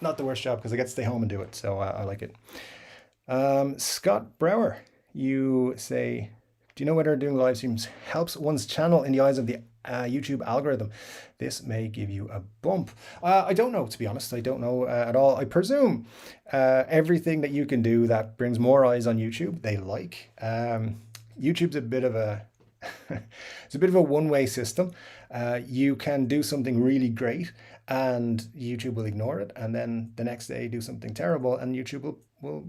not the worst job because I get to stay home and do it. So I like it. Scott Brower, you say, do you know whether doing live streams helps one's channel in the eyes of the YouTube algorithm? This may give you a bump. I don't know, to be honest. I don't know at all. I presume everything that you can do that brings more eyes on YouTube, they like. YouTube's a bit of a it's a bit of a one-way system. You can do something really great and YouTube will ignore it, and then the next day do something terrible and YouTube will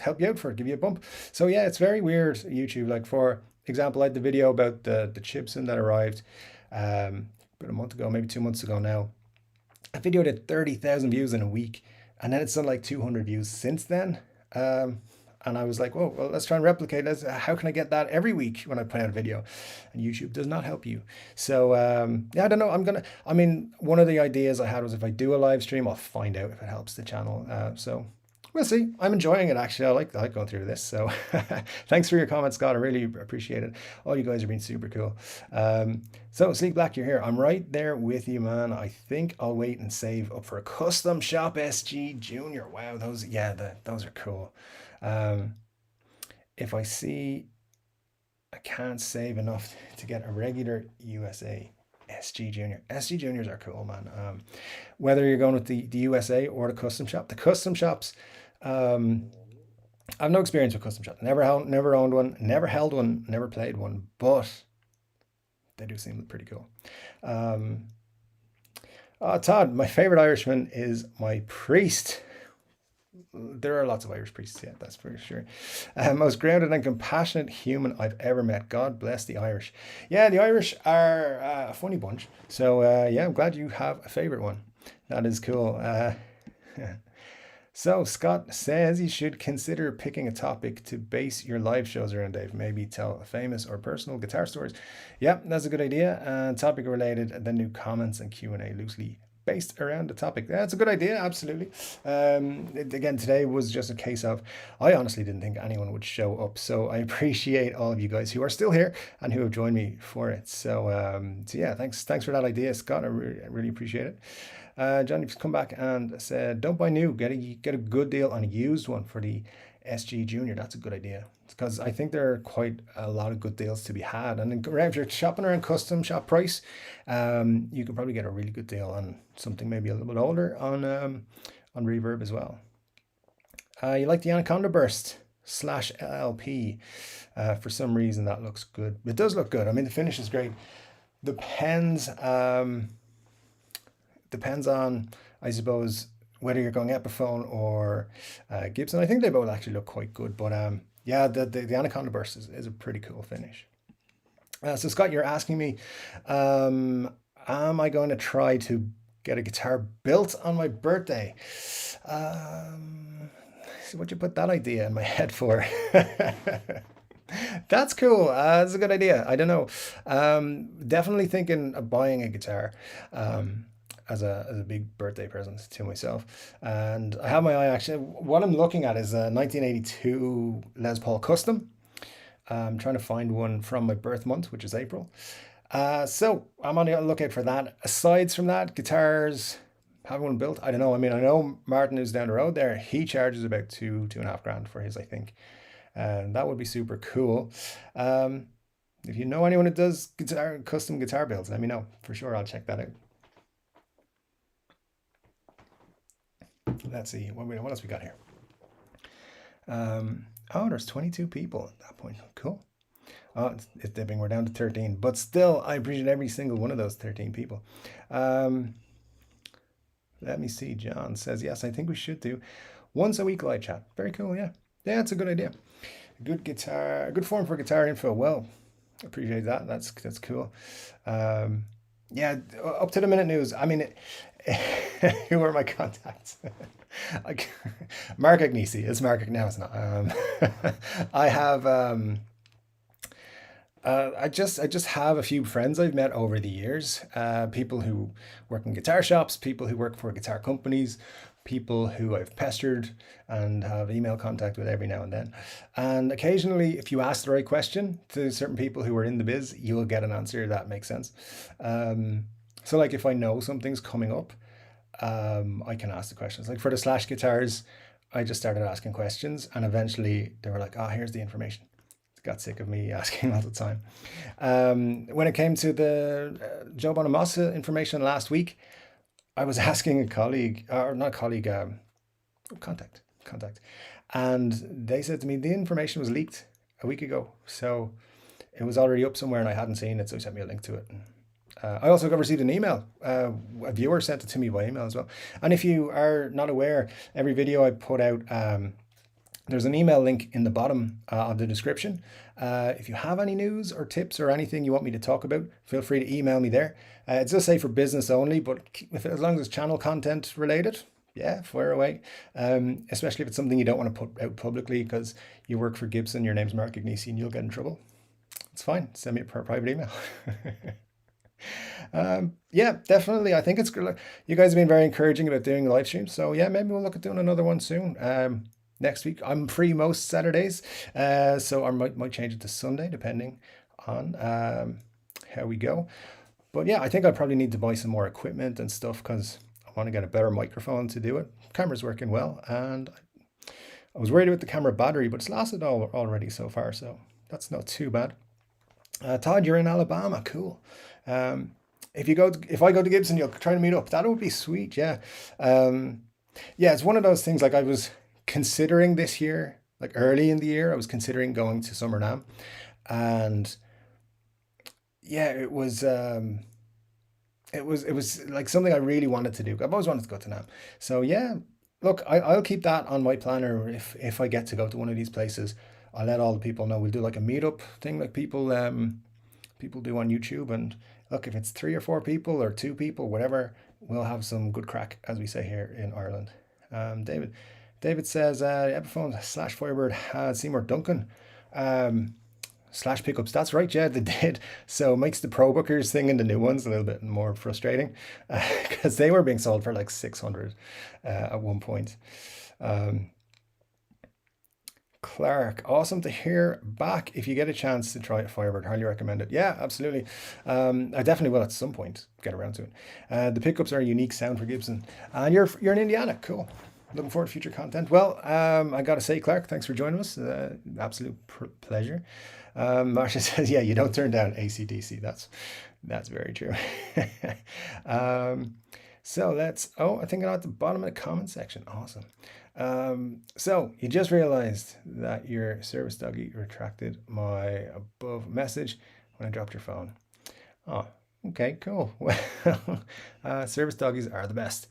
help you out for it, give you a bump. So yeah, it's very weird, YouTube. Like, for example, I had the video about the Chibson that arrived about a month ago, maybe 2 months ago now. That video did 30,000 views in a week, and then it's done like 200 views since then. And I was like, whoa, well, let's try and replicate this. How can I get that every week when I put out a video? And YouTube does not help you. So yeah, I don't know. One of the ideas I had was if I do a live stream, I'll find out if it helps the channel. So We'll see. I'm enjoying it actually. I like going through this. So thanks for your comments, Scott. I really appreciate it. All you guys are being super cool. So Sleek Black, you're here. I'm right there with you, man. I think I'll wait and save up for a custom shop SG Junior. Wow, those are cool. Um, if I see I can't save enough to get a regular USA SG Junior. SG Juniors are cool, man. Whether you're going with the USA or the custom shop, the custom shops, um, I have no experience with custom shops. Never owned one, never held one, never played one, but they do seem pretty cool. Um, Todd, my favorite Irishman is my priest. There are lots of Irish priests, yeah, that's for sure. Most grounded and compassionate human I've ever met. God bless the Irish. Yeah, the Irish are a funny bunch. So, yeah, I'm glad you have a favorite one. That is cool. So, Scott says you should consider picking a topic to base your live shows around, Dave. Maybe tell famous or personal guitar stories. Yeah, that's a good idea. Topic related, then do comments and Q&A loosely based around the topic. That's a good idea, absolutely. Again, today was just a case of I honestly didn't think anyone would show up, so I appreciate all of you guys who are still here and who have joined me for it. So yeah, thanks for that idea, Scott. I really appreciate it. Johnny's come back and said, "Don't buy new. Get a good deal on a used one for the SG Junior." That's a good idea because I think there are quite a lot of good deals to be had. And if you're shopping around custom shop price, you could probably get a really good deal on something maybe a little bit older on Reverb as well. You like the Anaconda Burst / LP? For some reason that looks good. It does look good. I mean, the finish is great. Depends on, I suppose, whether you're going Epiphone or Gibson. I think they both actually look quite good, but yeah, the Anaconda Burst is a pretty cool finish. So Scott, you're asking me, am I going to try to get a guitar built on my birthday? So what'd you put that idea in my head for? That's cool. That's a good idea. I don't know. Definitely thinking of buying a guitar. As a big birthday present to myself. And I have my eye actually, what I'm looking at is a 1982 Les Paul Custom. I'm trying to find one from my birth month, which is April. So I'm on the lookout for that. Aside from that, guitars, have one built. I don't know. I mean, I know Martin, who's down the road there, he charges about two and a half grand for his, I think. And that would be super cool. If you know anyone that does custom guitar builds, let me know. For sure, I'll check that out. Let's see, what else we got here? Oh, there's 22 people at that point. Cool. Oh, it's dipping. We're down to 13, but still, I appreciate every single one of those 13 people. Let me see. John says, yes, I think we should do once a week live chat. Very cool. Yeah, it's a good idea. A good form for guitar info. Well, appreciate that. That's cool. Yeah, up to the minute news. I mean, who are my contacts? Like Mark Agnesi. It's Mark now. It's not. I have. I just have a few friends I've met over the years. People who work in guitar shops, people who work for guitar companies, people who I've pestered and have email contact with every now and then. And occasionally, if you ask the right question to certain people who are in the biz, you will get an answer that makes sense. So like if I know something's coming up, I can ask the questions. Like for the Slash guitars, I just started asking questions and eventually they were like, oh, here's the information. Got sick of me asking all the time. When it came to the Joe Bonamassa information last week, I was asking a colleague, or not colleague, contact. And they said to me, the information was leaked a week ago. So it was already up somewhere and I hadn't seen it. So he sent me a link to it. I also received an email. A viewer sent it to me by email as well. And if you are not aware, every video I put out, there's an email link in the bottom of the description. If you have any news or tips or anything you want me to talk about, feel free to email me there. It does say for business only, but as long as it's channel content related, yeah, fire away. Especially if it's something you don't want to put out publicly because you work for Gibson, your name's Mark Agnesi, and you'll get in trouble. It's fine. Send me a private email. Yeah, definitely. I think it's good. You guys have been very encouraging about doing live streams. So yeah, maybe we'll look at doing another one soon. Next week. I'm free most Saturdays. So I might change it to Sunday depending on how we go. But yeah, I think I probably need to buy some more equipment and stuff because I want to get a better microphone to do it. Camera's working well, and I was worried about the camera battery, but it's lasted already so far, so that's not too bad. Todd, you're in Alabama. Cool. Um, if I go to Gibson, you'll try to meet up. That would be sweet. Yeah. Um, yeah, it's one of those things like I was considering this year, like early in the year, I was considering going to Summer Nam, and yeah, it was like something I really wanted to do. I've always wanted to go to Nam. So yeah, look, I'll keep that on my planner if I get to go to one of these places. I'll let all the people know. We'll do like a meetup thing like people do on YouTube. And look, if it's three or four people or two people, whatever, we'll have some good crack, as we say here in Ireland. David. David says, Epiphone slash Firebird had Seymour Duncan. Um, Slash pickups. That's right, yeah, they did. So it makes the pro bookers thing and the new ones a little bit more frustrating because they were being sold for like 600 at one point. Um, Clark, awesome to hear back. If you get a chance to try it, Firebird, highly recommend it. Yeah, absolutely. I definitely will at some point get around to it. The pickups are a unique sound for Gibson, and you're in Indiana. Cool. Looking forward to future content. Well, I got to say, Clark, thanks for joining us. Absolute pleasure. Marsha says, yeah, you don't turn down AC/DC. That's very true. um, so I think I'm at the bottom of the comment section. Awesome. So you just realized that your service doggy retracted my above message when I dropped your phone. Oh, okay, cool. Well, service doggies are the best.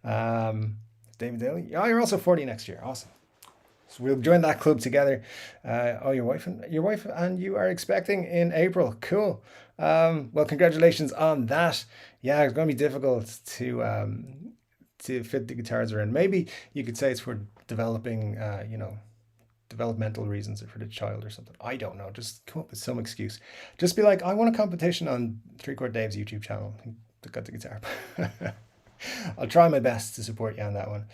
Um, David Daly. Oh, you're also 40 next year. Awesome. So we'll join that club together. Your wife and you are expecting in April. Cool. Well, congratulations on that. Yeah, it's going to be difficult to fit the guitars around. Maybe you could say it's for developing, developmental reasons or for the child or something. I don't know. Just come up with some excuse. Just be like, I want a competition on Chord Dave's YouTube channel. Got the guitar. I'll try my best to support you on that one.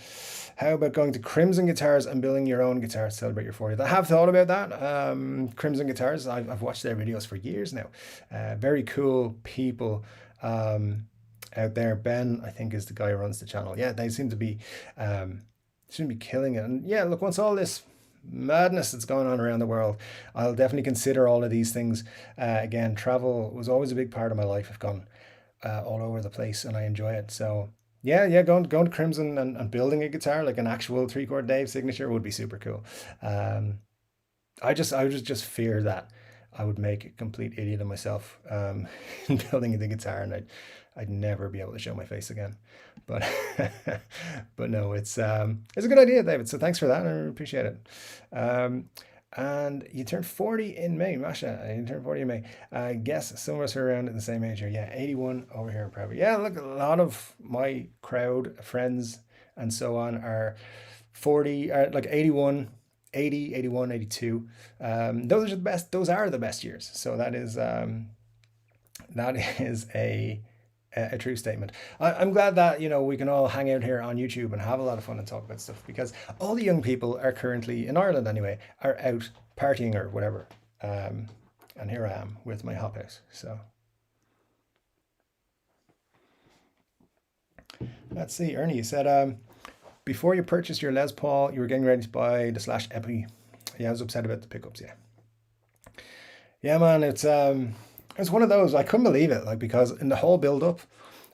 How about going to Crimson Guitars and building your own guitar to celebrate your 40th? I have thought about that. Crimson Guitars, I've watched their videos for years now. Very cool people out there. Ben, I think, is the guy who runs the channel. Yeah, they seem to be killing it. And yeah, look, once all this madness that's going on around the world, I'll definitely consider all of these things. Again, travel was always a big part of my life. I've gone all over the place and I enjoy it. So yeah, going to Crimson and building a guitar like an actual three chord Dave signature would be super cool. Um, I would just fear that I would make a complete idiot of myself in building the guitar, and I'd never be able to show my face again. But but no, it's a good idea, David. So thanks for that. I appreciate it. Um, and you turned 40 in May, Masha. You turned 40 in May. I guess some of us are around at the same age here. Yeah, 81 over here, probably. Yeah, look, a lot of my crowd, friends, and so on are 40, like 81, 80, 81, 82. Those are the best. Those are the best years. So that is a true statement. I'm glad that we can all hang out here on YouTube and have a lot of fun and talk about stuff because all the young people are currently in Ireland anyway are out partying or whatever. And here I am with my hop house. So let's see. Ernie, you said before you purchased your Les Paul, you were getting ready to buy the Slash Epi. Yeah, I was upset about the pickups. Yeah, man. It's one of those. I couldn't believe it, like because in the whole build up,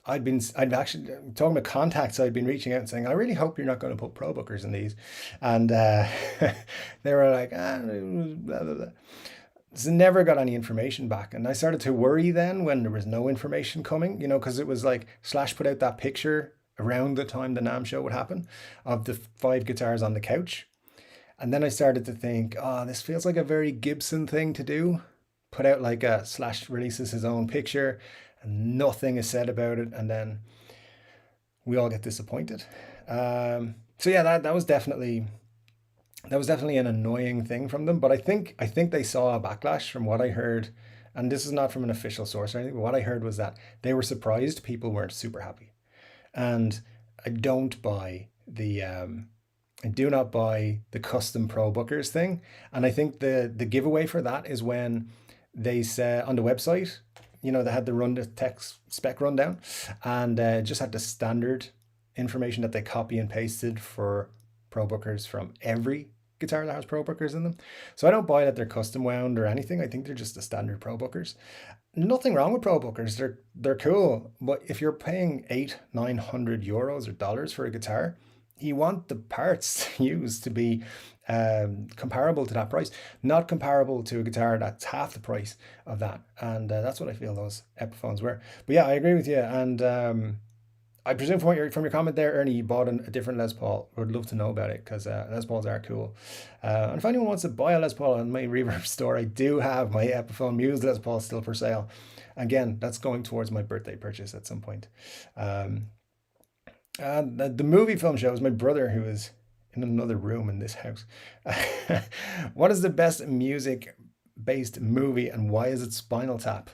I'd actually talking about contacts. I'd been reaching out and saying, I really hope you're not going to put pro bookers in these, and they were like, blah, blah, blah. So never got any information back, and I started to worry then when there was no information coming, because it was like Slash put out that picture around the time the NAMM show would happen of the five guitars on the couch, and then I started to think, oh, this feels like a very Gibson thing to do. Put out like a Slash releases his own picture and nothing is said about it, and then we all get disappointed. So yeah, that was definitely an annoying thing from them. But I think they saw a backlash from what I heard and this is not from an official source or anything, but what I heard was that they were surprised people weren't super happy. And I don't buy I do not buy the custom pro bookers thing. And I think the giveaway for that is when they say on the website, they had the text spec rundown, and just had the standard information that they copy and pasted for pro bookers from every guitar that has pro bookers in them. So I don't buy that they're custom wound or anything. I think they're just the standard pro bookers. Nothing wrong with pro bookers. They're cool. But if you're paying 800-900 euros or dollars for a guitar, you want the parts used to be comparable to that price, not comparable to a guitar that's half the price of that. And that's what I feel those Epiphones were. But yeah, I agree with you. And I presume from your comment there, Ernie, you bought a different Les Paul. Would love to know about it, because Les Pauls are cool. And if anyone wants to buy a Les Paul on my Reverb store, I do have my Epiphone Muse Les Paul still for sale. Again, that's going towards my birthday purchase at some point. And the movie film shows my brother, who is in another room in this house. What is the best music-based movie, and why is it Spinal Tap?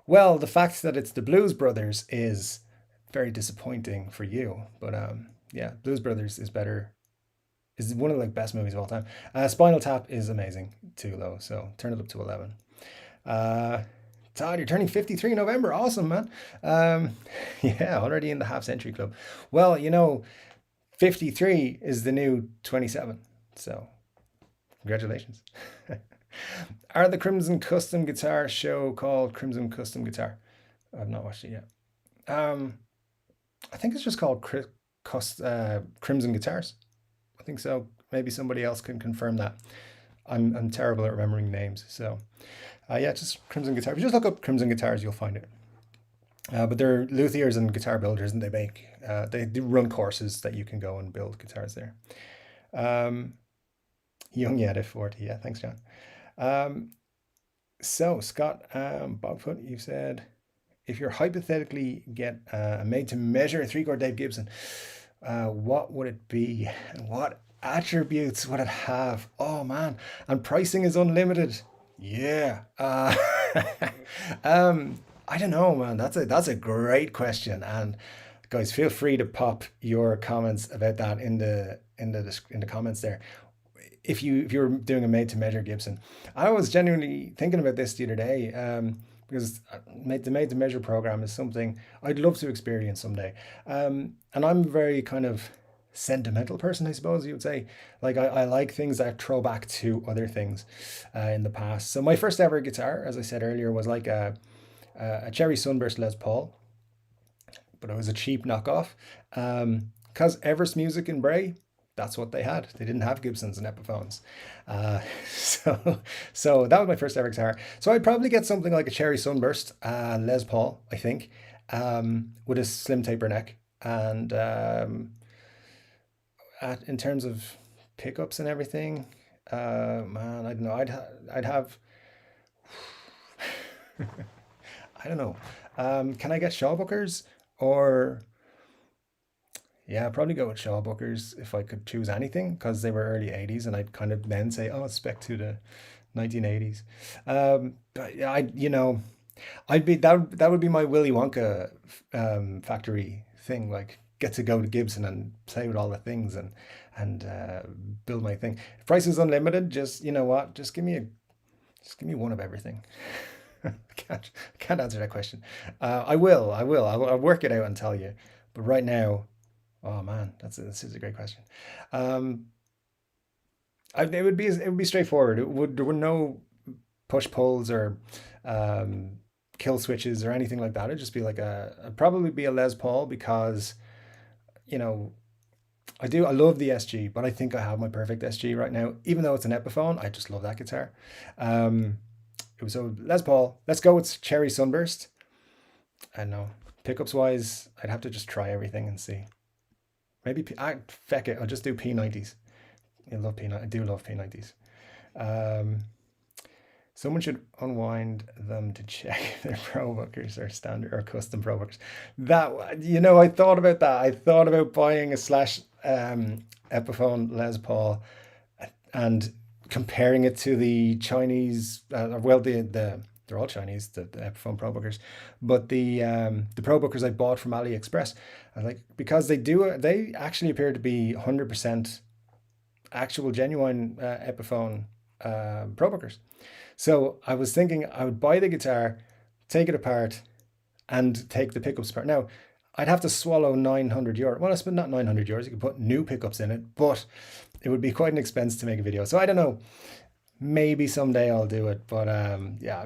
Well, the fact that it's the Blues Brothers is very disappointing for you, but yeah, Blues Brothers is one of the best movies of all time. Spinal Tap is amazing too, though, so turn it up to 11. Todd, you're turning 53 in November. Awesome, man. Yeah, already in the half century club. Well, 53 is the new 27, so congratulations. Are the Crimson Custom Guitar show called Crimson Custom Guitar? I've not watched it yet. I think it's just called Crimson Guitars. I think so. Maybe somebody else can confirm that. I'm terrible at remembering names. So yeah, just Crimson Guitar. If you just look up Crimson Guitars, you'll find it. But they're luthiers and guitar builders, and they do run courses that you can go and build guitars there. Young yet at 40. Yeah, thanks, John. So Scott Bogfoot, you said, if you're hypothetically get a made-to-measure three-chord Dave Gibson, what would it be, and what attributes would it have? Oh man, and pricing is unlimited. Yeah. I don't know, man. That's a great question, and guys, feel free to pop your comments about that in the comments there. If you're doing a made-to-measure Gibson, I was genuinely thinking about this the other day. Because the made-to-measure program is something I'd love to experience someday. And I'm a very kind of sentimental person, I suppose you would say. Like I like things that throw back to other things in the past. So my first ever guitar, as I said earlier, was like a Cherry Sunburst Les Paul, but it was a cheap knockoff. Because Everest Music in Bray, that's what they had. They didn't have Gibsons and Epiphones. So that was my first ever guitar. So I'd probably get something like a Cherry Sunburst Les Paul, I think, with a slim taper neck. And in terms of pickups and everything, man, I don't know. I'd have, I don't know. Can I get Shawbookers or... Yeah, I'd probably go with Shaw Bookers if I could choose anything, because they were early 80s, and I'd kind of then say, oh, it's spec to the 1980s. But yeah, I'd be that would be my Willy Wonka factory thing, like get to go to Gibson and play with all the things and build my thing. If price is unlimited, just just give me one of everything. I can't answer that question. I will. I'll work it out and tell you. But right now, oh man, this is a great question. It would be straightforward. There were no push pulls or kill switches or anything like that. It'd just be like it'd probably be a Les Paul, because I love the SG, but I think I have my perfect SG right now. Even though it's an Epiphone, I just love that guitar. So Les Paul. Let's go with Cherry Sunburst. I don't know. Pickups wise, I'd have to just try everything and see. Maybe feck it, I'll just do P90s. I do love P90s. Someone should unwind them to check if they're pro bookers or standard or custom pro bookers. I thought about that. I thought about buying a slash Epiphone Les Paul and comparing it to the Chinese, the they're all Chinese, the Epiphone Pro Bookers, but the Pro Bookers I bought from AliExpress, I was like, because they actually appear to be 100% actual genuine Epiphone Pro Bookers. So I was thinking I would buy the guitar, take it apart, and take the pickups apart. Now, I'd have to swallow 900 euro. Well, I spent not 900 euros. You could put new pickups in it, but it would be quite an expense to make a video. So I don't know. Maybe someday I'll do it. But yeah,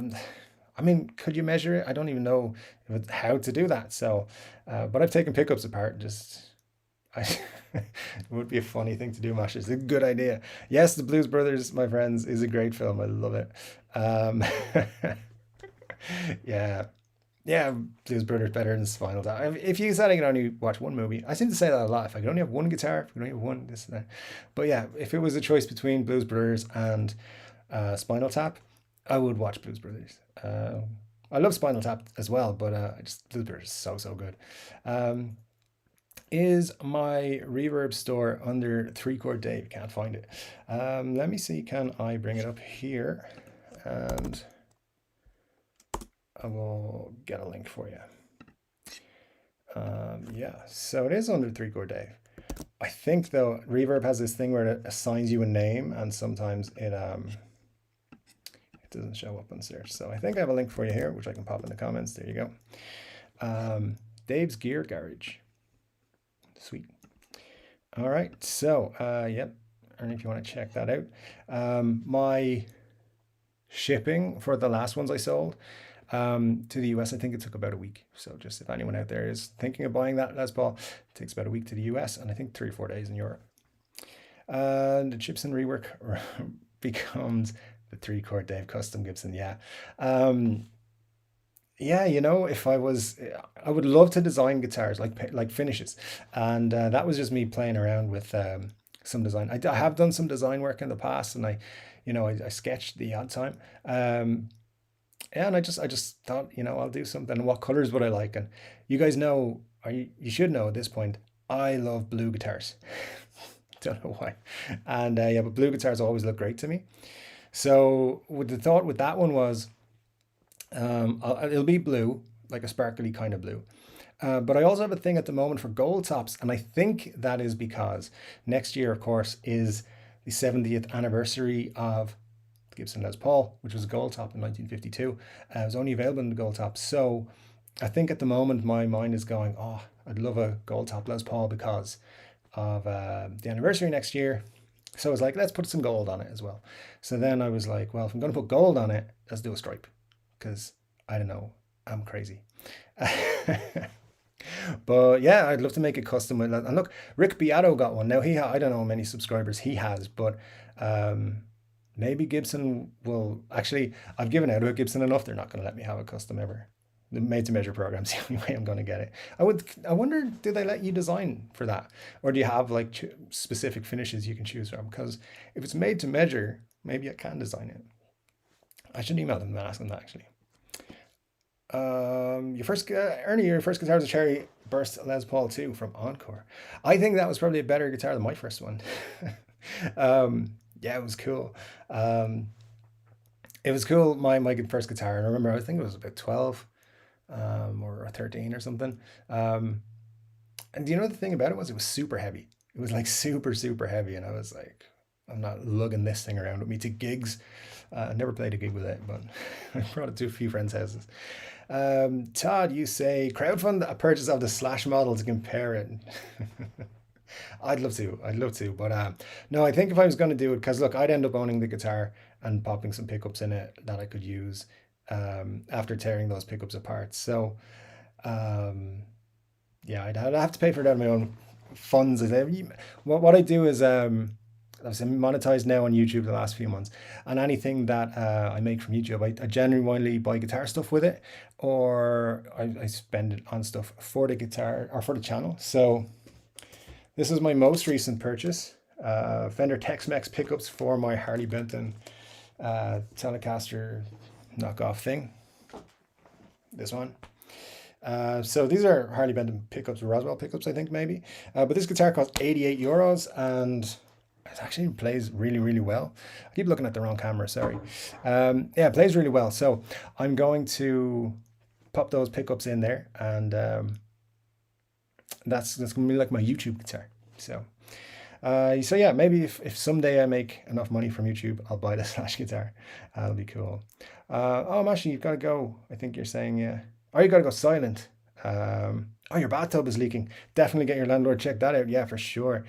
I mean, could you measure it? I don't even know how to do that. So, but I've taken pickups apart. It would be a funny thing to do, Mash. It's a good idea. Yes, The Blues Brothers, my friends, is a great film. I love it. Um, yeah, yeah, Blues Brothers better than Spinal Tap. If you said I could only watch one movie, I seem to say that a lot. If I could only have one guitar, if I could only have one this and that. But yeah, if it was a choice between Blues Brothers and Spinal Tap, I would watch Blues Brothers. I love Spinal Tap as well, but Blues Brothers is so good. Is my reverb store under 3-Chord Dave? Can't find it. Let me see, can I bring it up here? And I will get a link for you. Yeah, so it is under 3-Chord Dave. I think though, Reverb has this thing where it assigns you a name, and sometimes it doesn't show up on search. So I think I have a link for you here, which I can pop in the comments. There you go. Dave's Gear Garage. Sweet. All right, so yep, and if you want to check that out, my shipping for the last ones I sold to the US, I think it took about a week. So just if anyone out there is thinking of buying that Les Paul, it takes about a week to the US, and I think 3 or 4 days in Europe. And the Gibson rework becomes the 3-Chord Dave custom Gibson. Yeah. Yeah, you know, if I would love to design guitars like finishes, and that was just me playing around with some design. I have done some design work in the past, and I sketched the odd time. Yeah, and I just thought, I'll do something. What colors would I like? And you guys know, or you should know at this point, I love blue guitars. Don't know why, and yeah, but blue guitars always look great to me. So with the thought with that one was. It'll be blue, like a sparkly kind of blue. But I also have a thing at the moment for gold tops, and I think that is because next year, of course, is the 70th anniversary of the Gibson Les Paul, which was a gold top in 1952. It was only available in the gold top. So I think at the moment my mind is going, oh, I'd love a gold top Les Paul because of the anniversary next year. So I was like, let's put some gold on it as well. So then I was like, well, if I'm going to put gold on it, let's do a stripe. Because I don't know, I'm crazy. But yeah, I'd love to make a custom with that. And look, Rick Beato got one. Now I don't know how many subscribers he has, but maybe Gibson will actually. I've given out to Gibson enough. They're not going to let me have a custom ever. The made to measure program's the only way I'm going to get it. I wonder, do they let you design for that, or do you have like specific finishes you can choose from? Because if it's made to measure, maybe I can design it. I should email them and ask them that actually. Ernie, your first guitar was a Cherry Burst Les Paul 2 from Encore. I think that was probably a better guitar than my first one. Yeah, it was cool. It was cool. My first guitar. And I remember, I think it was about 12 or 13 or something. And do you know the thing about it was super heavy. It was like super heavy, and I was like, I'm not lugging this thing around with me to gigs. I never played a gig with it, but I brought it to a few friends' houses. Todd, you say crowdfund a purchase of the Slash model to compare it. I'd love to, but no, I think if I was going to do it, because look, I'd end up owning the guitar and popping some pickups in it that I could use after tearing those pickups apart. So yeah, I'd have to pay for it out of my own funds. What I do is I've been monetized now on YouTube the last few months, and anything that I make from YouTube, I genuinely buy guitar stuff with it, or I spend it on stuff for the guitar or for the channel. So this is my most recent purchase, Fender Tex-Mex pickups for my Harley Benton Telecaster knockoff thing. This one. So these are Harley Benton pickups, Roswell pickups, I think maybe. But this guitar cost 88 euros, and it actually plays really, really well. I keep looking at the wrong camera, sorry. Yeah, it plays really well. So I'm going to pop those pickups in there, and that's gonna be like my YouTube guitar. So yeah, maybe if someday I make enough money from YouTube, I'll buy the Slash guitar. That'll be cool. Oh, Mashi, you've got to go. I think you're saying, yeah. Oh, you got to go silent. Oh, your bathtub is leaking. Definitely get your landlord check that out. Yeah, for sure.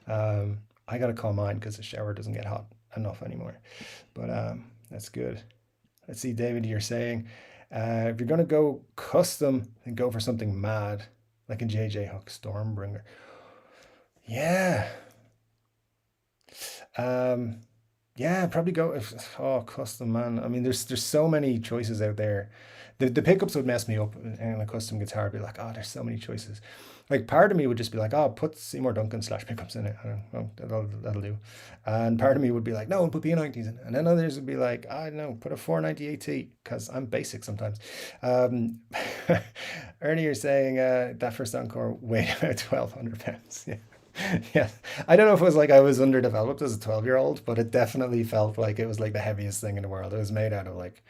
I got to call mine because the shower doesn't get hot enough anymore. But that's good. Let's see, David, you're saying if you're going to go custom, then go for something mad, like a JJ Hook Stormbringer. Yeah. Um, yeah, probably go if custom, man. I mean, there's so many choices out there. The pickups would mess me up, and a custom guitar would be like, oh, there's so many choices. Like part of me would just be like, oh, put Seymour Duncan slash pickups in it. I don't know, that'll do. And part of me would be like, no, put P90s in it. And then others would be like, I don't know, put a 490 AT because I'm basic sometimes. Um, earlier saying that first Encore weighed about 1,200 pounds. Yeah. Yeah, I don't know if it was like I was underdeveloped as a 12-year-old, but it definitely felt like it was like the heaviest thing in the world. It was made out of like,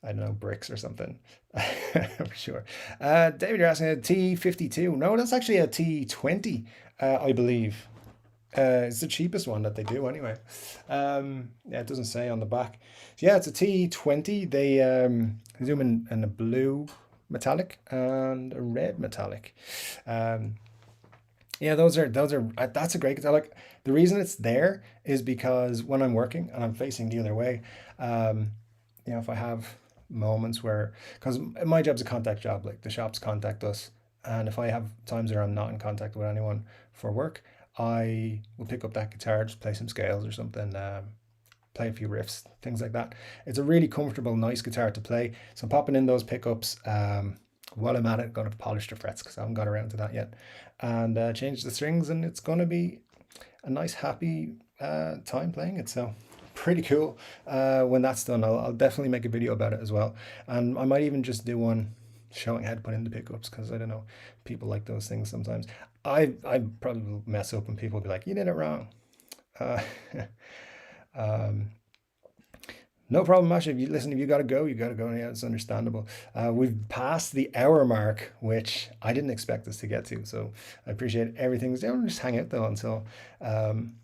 I don't know, bricks or something. For sure. David, you're asking a T52. No, that's actually a T20, I believe. It's the cheapest one that they do anyway. Yeah, it doesn't say on the back. So yeah, it's a T20. They zoom in a blue metallic and a red metallic. Um, yeah, those are that's a great guitar. Like the reason it's there is because when I'm working and I'm facing the other way, um, if I have moments where, because my job's a contact job, like the shops contact us, and if I have times where I'm not in contact with anyone for work, I will pick up that guitar, just play some scales or something, play a few riffs, things like that. It's a really comfortable, nice guitar to play. So I'm popping in those pickups. While I'm at it, going to polish the frets because I haven't got around to that yet, and change the strings, and it's going to be a nice, happy time playing it. So pretty cool. When that's done, I'll definitely make a video about it as well, and I might even just do one showing how to put in the pickups because I don't know, people like those things sometimes. I probably will mess up and people will be like, you did it wrong. Uh, um, no problem, Masha. If you got to go, you got to go. Yeah, it's understandable. We've passed the hour mark, which I didn't expect us to get to. So I appreciate everything. Just hang out though until um,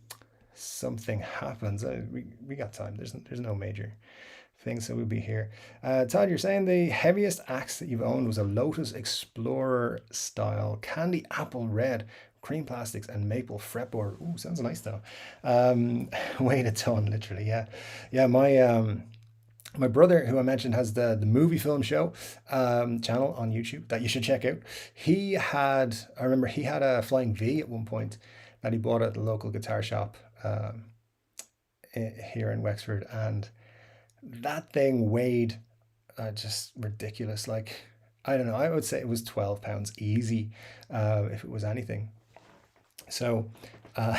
something happens. We got time. There's no major thing, so we'll be here. Todd, you're saying the heaviest axe that you've owned was a Lotus Explorer style candy apple red, cream plastics and maple fretboard. Ooh, sounds nice though. Weighed a ton, literally. Yeah, yeah. My brother, who I mentioned, has the movie film show channel on YouTube that you should check out. I remember he had a Flying V at one point that he bought at the local guitar shop here in Wexford, and that thing weighed just ridiculous. Like, I don't know, I would say it was 12 pounds easy if it was anything. So uh,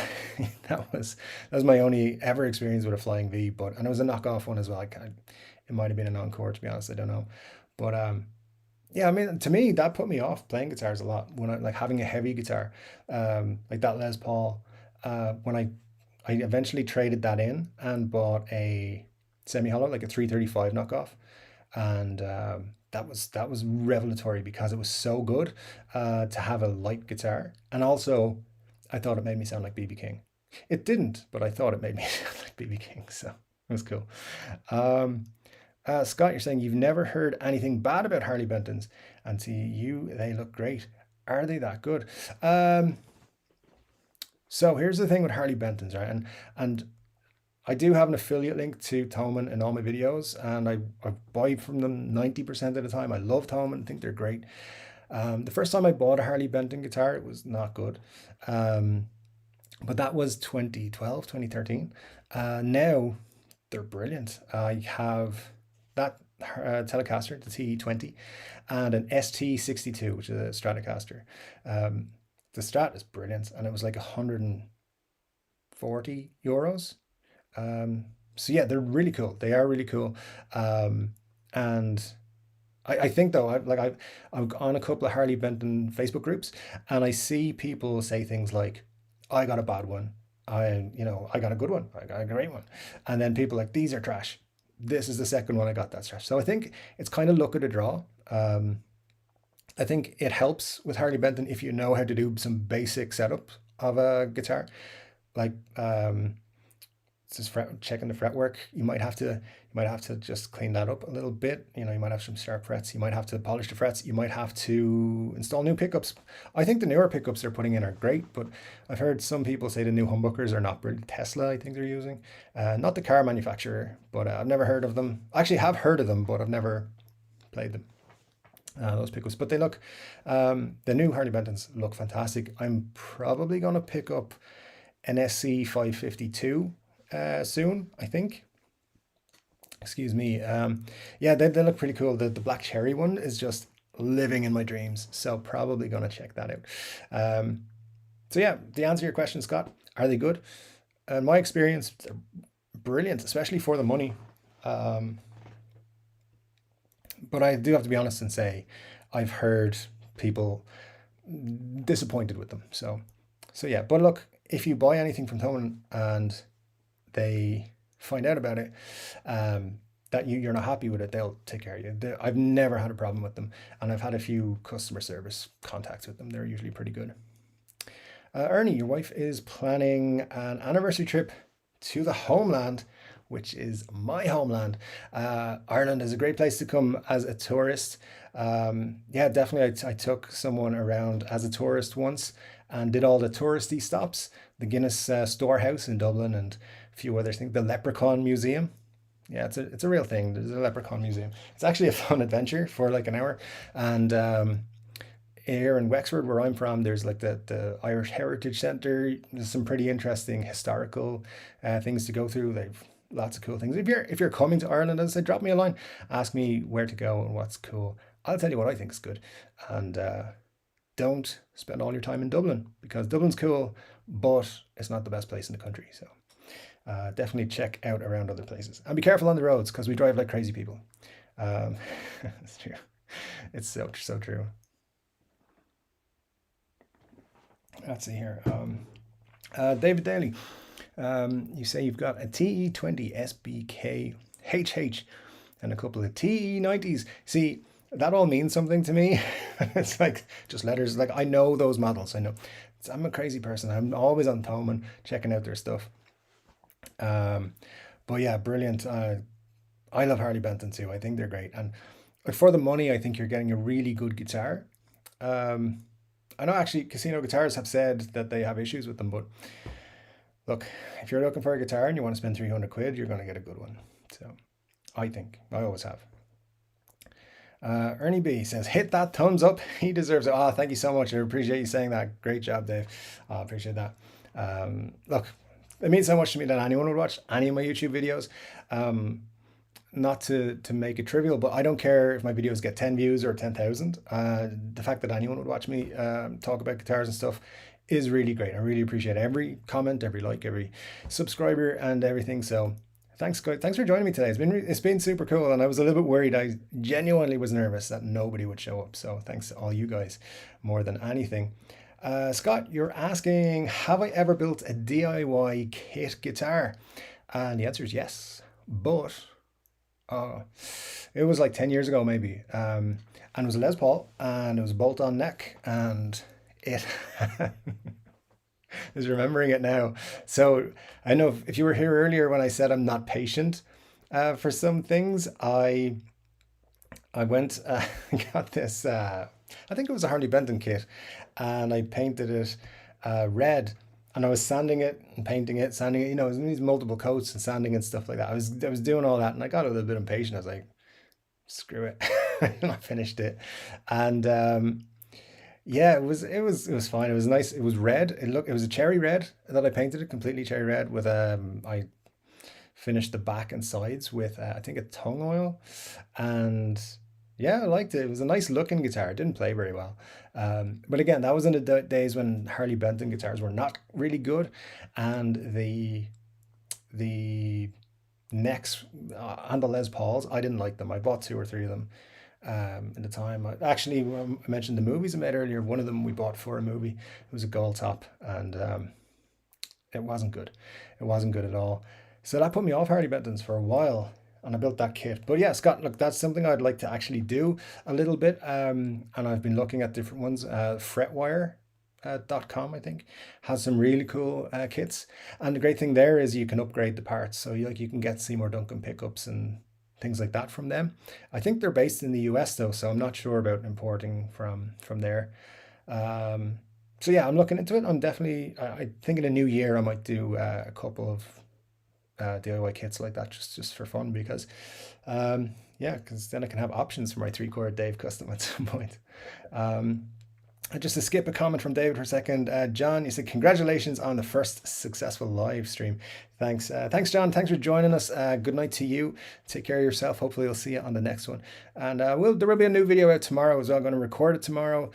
that was my only ever experience with a Flying V, and it was a knockoff one as well. It might have been an Encore, to be honest. I don't know, but yeah, I mean, to me, that put me off playing guitars a lot when I like having a heavy guitar, like that Les Paul. When I eventually traded that in and bought a semi hollow, like a 335 knockoff, and that was revelatory because it was so good to have a light guitar, and also I thought it made me sound like BB King. It didn't, but I thought it made me sound like BB King, so it was cool. Um, Scott, you're saying you've never heard anything bad about Harley Bentons, and to you, they look great. Are they that good? Um, so here's the thing with Harley Bentons, right? And I do have an affiliate link to Thomann in all my videos, and I buy from them 90% of the time. I love Thomann, I think they're great. The first time I bought a Harley Benton guitar, it was not good. Um, but that was 2012, 2013. Now they're brilliant. I have that Telecaster, the TE20, and an ST62, which is a Stratocaster. Um, the Strat is brilliant, and it was like 140 euros. Um, so yeah, they're really cool. They are really cool. And I think though, I'm on a couple of Harley Benton Facebook groups, and I see people say things like, "I got a bad one," I got a good one. I got a great one. And then people are like, these are trash. This is the second one I got that's trash. So I think it's kind of luck of the draw. I think it helps with Harley Benton if you know how to do some basic setup of a guitar, like just checking the fretwork. You might have to just clean that up a little bit. You might have some sharp frets. You might have to polish the frets. You might have to install new pickups. I think the newer pickups they're putting in are great, but I've heard some people say the new humbuckers are not brilliant. Tesla, I think they're using, not the car manufacturer, but I've never heard of them. I actually have heard of them, but I've never played them. Those pickups, but the new Harley Bentons look fantastic. I'm probably gonna pick up an SC 552 soon, I think. Excuse me. Yeah, they look pretty cool. The black cherry one is just living in my dreams, so probably gonna check that out. So yeah, to answer your question, Scott, are they good? In my experience, they're brilliant, especially for the money. Um, but I do have to be honest and say, I've heard people disappointed with them. So yeah. But look, if you buy anything from someone and they find out about it, that you're not happy with it, they'll take care of you. I've never had a problem with them, and I've had a few customer service contacts with them. They're usually pretty good. Ernie, your wife is planning an anniversary trip to the homeland, which is my homeland. Ireland is a great place to come as a tourist. Yeah, definitely. I took someone around as a tourist once and did all the touristy stops, the Guinness Storehouse in Dublin and a few other things, the Leprechaun Museum. Yeah, it's a real thing. There's a Leprechaun Museum. It's actually a fun adventure for like an hour. And here in Wexford, where I'm from, there's like the Irish Heritage Centre. There's some pretty interesting historical things to go through. They've lots of cool things. If you're coming to Ireland, as I said, drop me a line, ask me where to go and what's cool. I'll tell you what I think is good, and don't spend all your time in Dublin because Dublin's cool, but it's not the best place in the country. So definitely check out around other places and be careful on the roads because we drive like crazy people. Um, it's true. It's so true. Let's see here. David Daly, you say you've got a TE20 SBK HH and a couple of TE90s. See, that all means something to me. It's like just letters. Like I know those models. I know. I'm a crazy person. I'm always on Thomann checking out their stuff. Um, but yeah, brilliant. I love Harley Benton too. I think they're great. And for the money, I think you're getting a really good guitar. Um, I know actually Casino Guitars have said that they have issues with them, but look, if you're looking for a guitar and you want to spend 300 quid, you're going to get a good one. So I think I always have. Ernie B says, hit that thumbs up. He deserves it. Oh, thank you so much. I appreciate you saying that. Great job, Dave. I appreciate that. Look, it means so much to me that anyone would watch any of my YouTube videos. Um, Not to make it trivial, but I don't care if my videos get 10 views or 10,000. The fact that anyone would watch me talk about guitars and stuff is really great. I really appreciate every comment, every like, every subscriber, and everything. So thanks, guys. Thanks for joining me today. It's been super cool, and I was a little bit worried. I genuinely was nervous that nobody would show up. So thanks to all you guys more than anything. Scott, you're asking, have I ever built a DIY kit guitar? And the answer is yes, but oh, it was like 10 years ago, maybe. And it was a Les Paul and it was a bolt on neck and it is remembering it now. So I know if you were here earlier when I said I'm not patient for some things, I went got this, I think it was a Harley Benton kit and I painted it red and I was sanding it and painting it, sanding it, it was in these multiple coats and sanding and stuff like that. I was doing all that and I got a little bit impatient. I was like, screw it. And I finished it. And yeah, it was fine. It was nice. It was red. It was a cherry red that I painted it completely cherry red with I finished the back and sides with I think a tung oil. And yeah, I liked it. It was a nice looking guitar. It didn't play very well. But again, that was in the days when Harley Benton guitars were not really good, and the necks and the Les Pauls, I didn't like them. I bought two or three of them in the time. I mentioned the movies I made earlier. One of them we bought for a movie. It was a gold top, and it wasn't good. It wasn't good at all. So that put me off Harley Benton's for a while, and I built that kit. But yeah, Scott, look, that's something I'd like to actually do a little bit. And I've been looking at different ones. Fretwire.com, I think, has some really cool kits. And the great thing there is you can upgrade the parts. So you can get Seymour Duncan pickups and things like that from them. I think they're based in the US though, so I'm not sure about importing from there. Um, so yeah, I'm looking into it. I'm definitely, I think in a new year I might do a couple of DIY kits like that just for fun because yeah, because then I can have options for my Chord Dave custom at some point. Um, just to skip a comment from David for a second, John, you said congratulations on the first successful live stream. Thanks, John. Thanks for joining us. Good night to you. Take care of yourself. Hopefully, we'll see you on the next one. And there will be a new video out tomorrow as well. I'm going to record it tomorrow.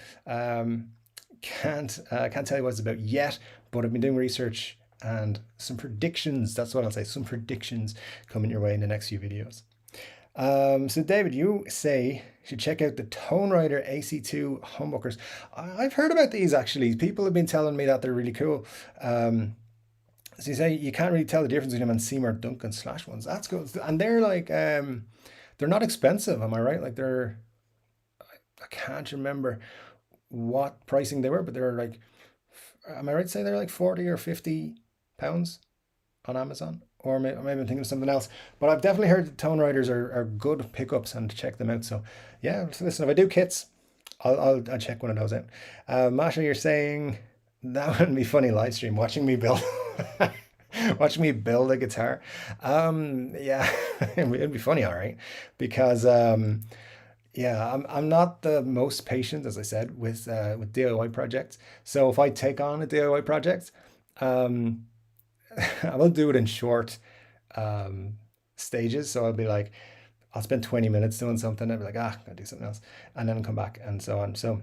Can't tell you what it's about yet, but I've been doing research and some predictions. That's what I'll say. Some predictions coming your way in the next few videos. So David, you say you should check out the Tone Rider AC2 humbuckers. I've heard about these actually. People have been telling me that they're really cool. So you say you can't really tell the difference between them and Seymour Duncan slash ones. That's cool. And they're like, they're not expensive. Am I right? Like I can't remember what pricing they were, but they're like, am I right to say they're like 40 or 50 pounds on Amazon? Or maybe I'm thinking of something else. But I've definitely heard the Tone Riders are good pickups and check them out. So yeah, so listen, if I do kits, I'll check one of those out. Masha, you're saying that would be funny live stream watching me build watching me build a guitar. Yeah, it'd be funny, all right, because yeah, I'm not the most patient, as I said, with DIY projects. So if I take on a DIY project, um, I will do it in short um, stages. So I'll be like, I'll spend 20 minutes doing something. I'll be like, I'm gonna do something else, and then come back and so on. So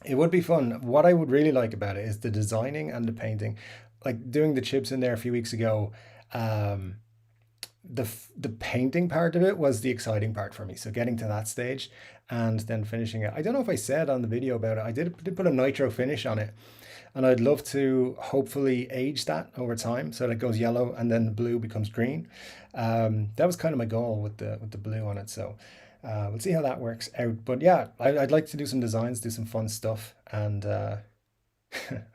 it would be fun. What I would really like about it is the designing and the painting. Like doing the chips in there a few weeks ago. Um, the painting part of it was the exciting part for me. So getting to that stage and then finishing it. I don't know if I said on the video about it. I did put a nitro finish on it, and I'd love to hopefully age that over time so that it goes yellow and then the blue becomes green. That was kind of my goal with the blue on it. So we'll see how that works out. But yeah, I'd like to do some designs, do some fun stuff, and I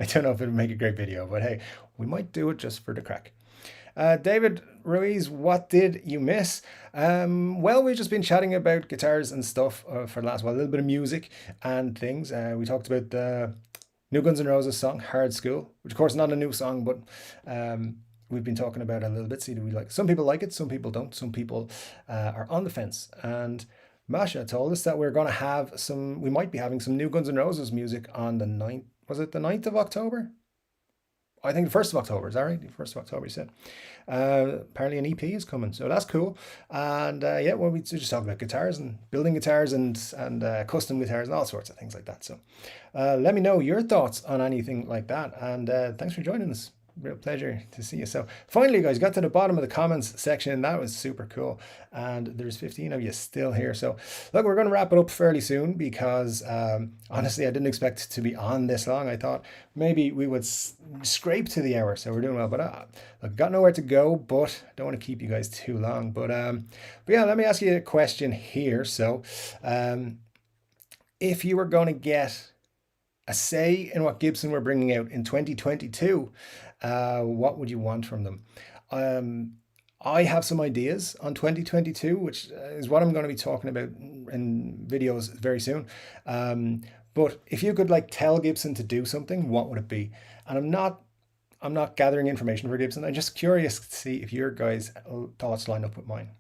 don't know if it'll make a great video, but hey, we might do it just for the crack. David Ruiz, what did you miss? Well, we've just been chatting about guitars and stuff for the last while, a little bit of music and things. We talked about the new Guns N' Roses song, Hard School, which of course is not a new song, but we've been talking about it a little bit. See, do we like? Some people like it, some people don't. Some people are on the fence. And Masha told us that we're going to have we might be having some new Guns N' Roses music on the 9th. Was it the 9th of October? I think the 1st of October, is that right? The 1st of October, you said. Apparently an EP is coming, so that's cool. And yeah, well, we just talk about guitars and building guitars and custom guitars and all sorts of things like that. So let me know your thoughts on anything like that. And thanks for joining us. Real pleasure to see you. So finally, guys, got to the bottom of the comments section. That was super cool. And there's 15 of you still here. So look, we're going to wrap it up fairly soon because honestly, I didn't expect to be on this long. I thought maybe we would scrape to the hour. So we're doing well. But I've got nowhere to go, but I don't want to keep you guys too long. But yeah, let me ask you a question here. So if you were going to get a say in what Gibson were bringing out in 2022, what would you want from them? I have some ideas on 2022, which is what I'm going to be talking about in videos very soon. But if you could like tell Gibson to do something, what would it be? And I'm not gathering information for Gibson. I'm just curious to see if your guys' thoughts line up with mine.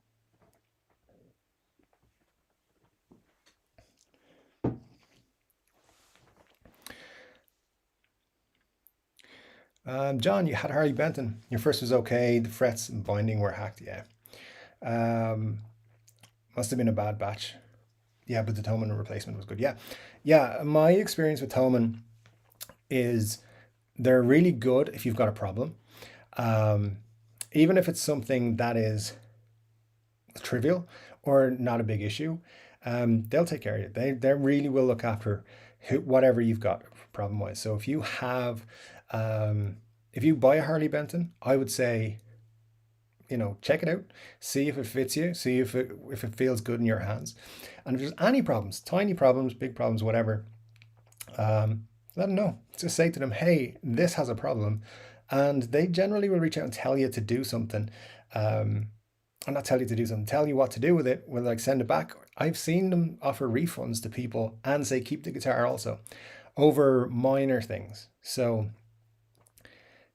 John, you had Harley Benton. Your first was okay. The frets and binding were hacked. Yeah. Um, Must have been a bad batch. Yeah, but the Toman replacement was good. Yeah. Yeah. My experience with Toman is they're really good if you've got a problem. Um, Even if it's something that is trivial or not a big issue, they'll take care of you. They really will look after whatever you've got problem wise. So if you have, um, if you buy a Harley Benton, I would say, check it out, see if it fits you, see if it feels good in your hands. And if there's any problems, tiny problems, big problems, whatever, let them know. Just say to them, hey, this has a problem. And they generally will reach out and tell you to do something. Um, and not tell you to do something, tell you what to do with it, will like send it back. I've seen them offer refunds to people and say keep the guitar also over minor things. So,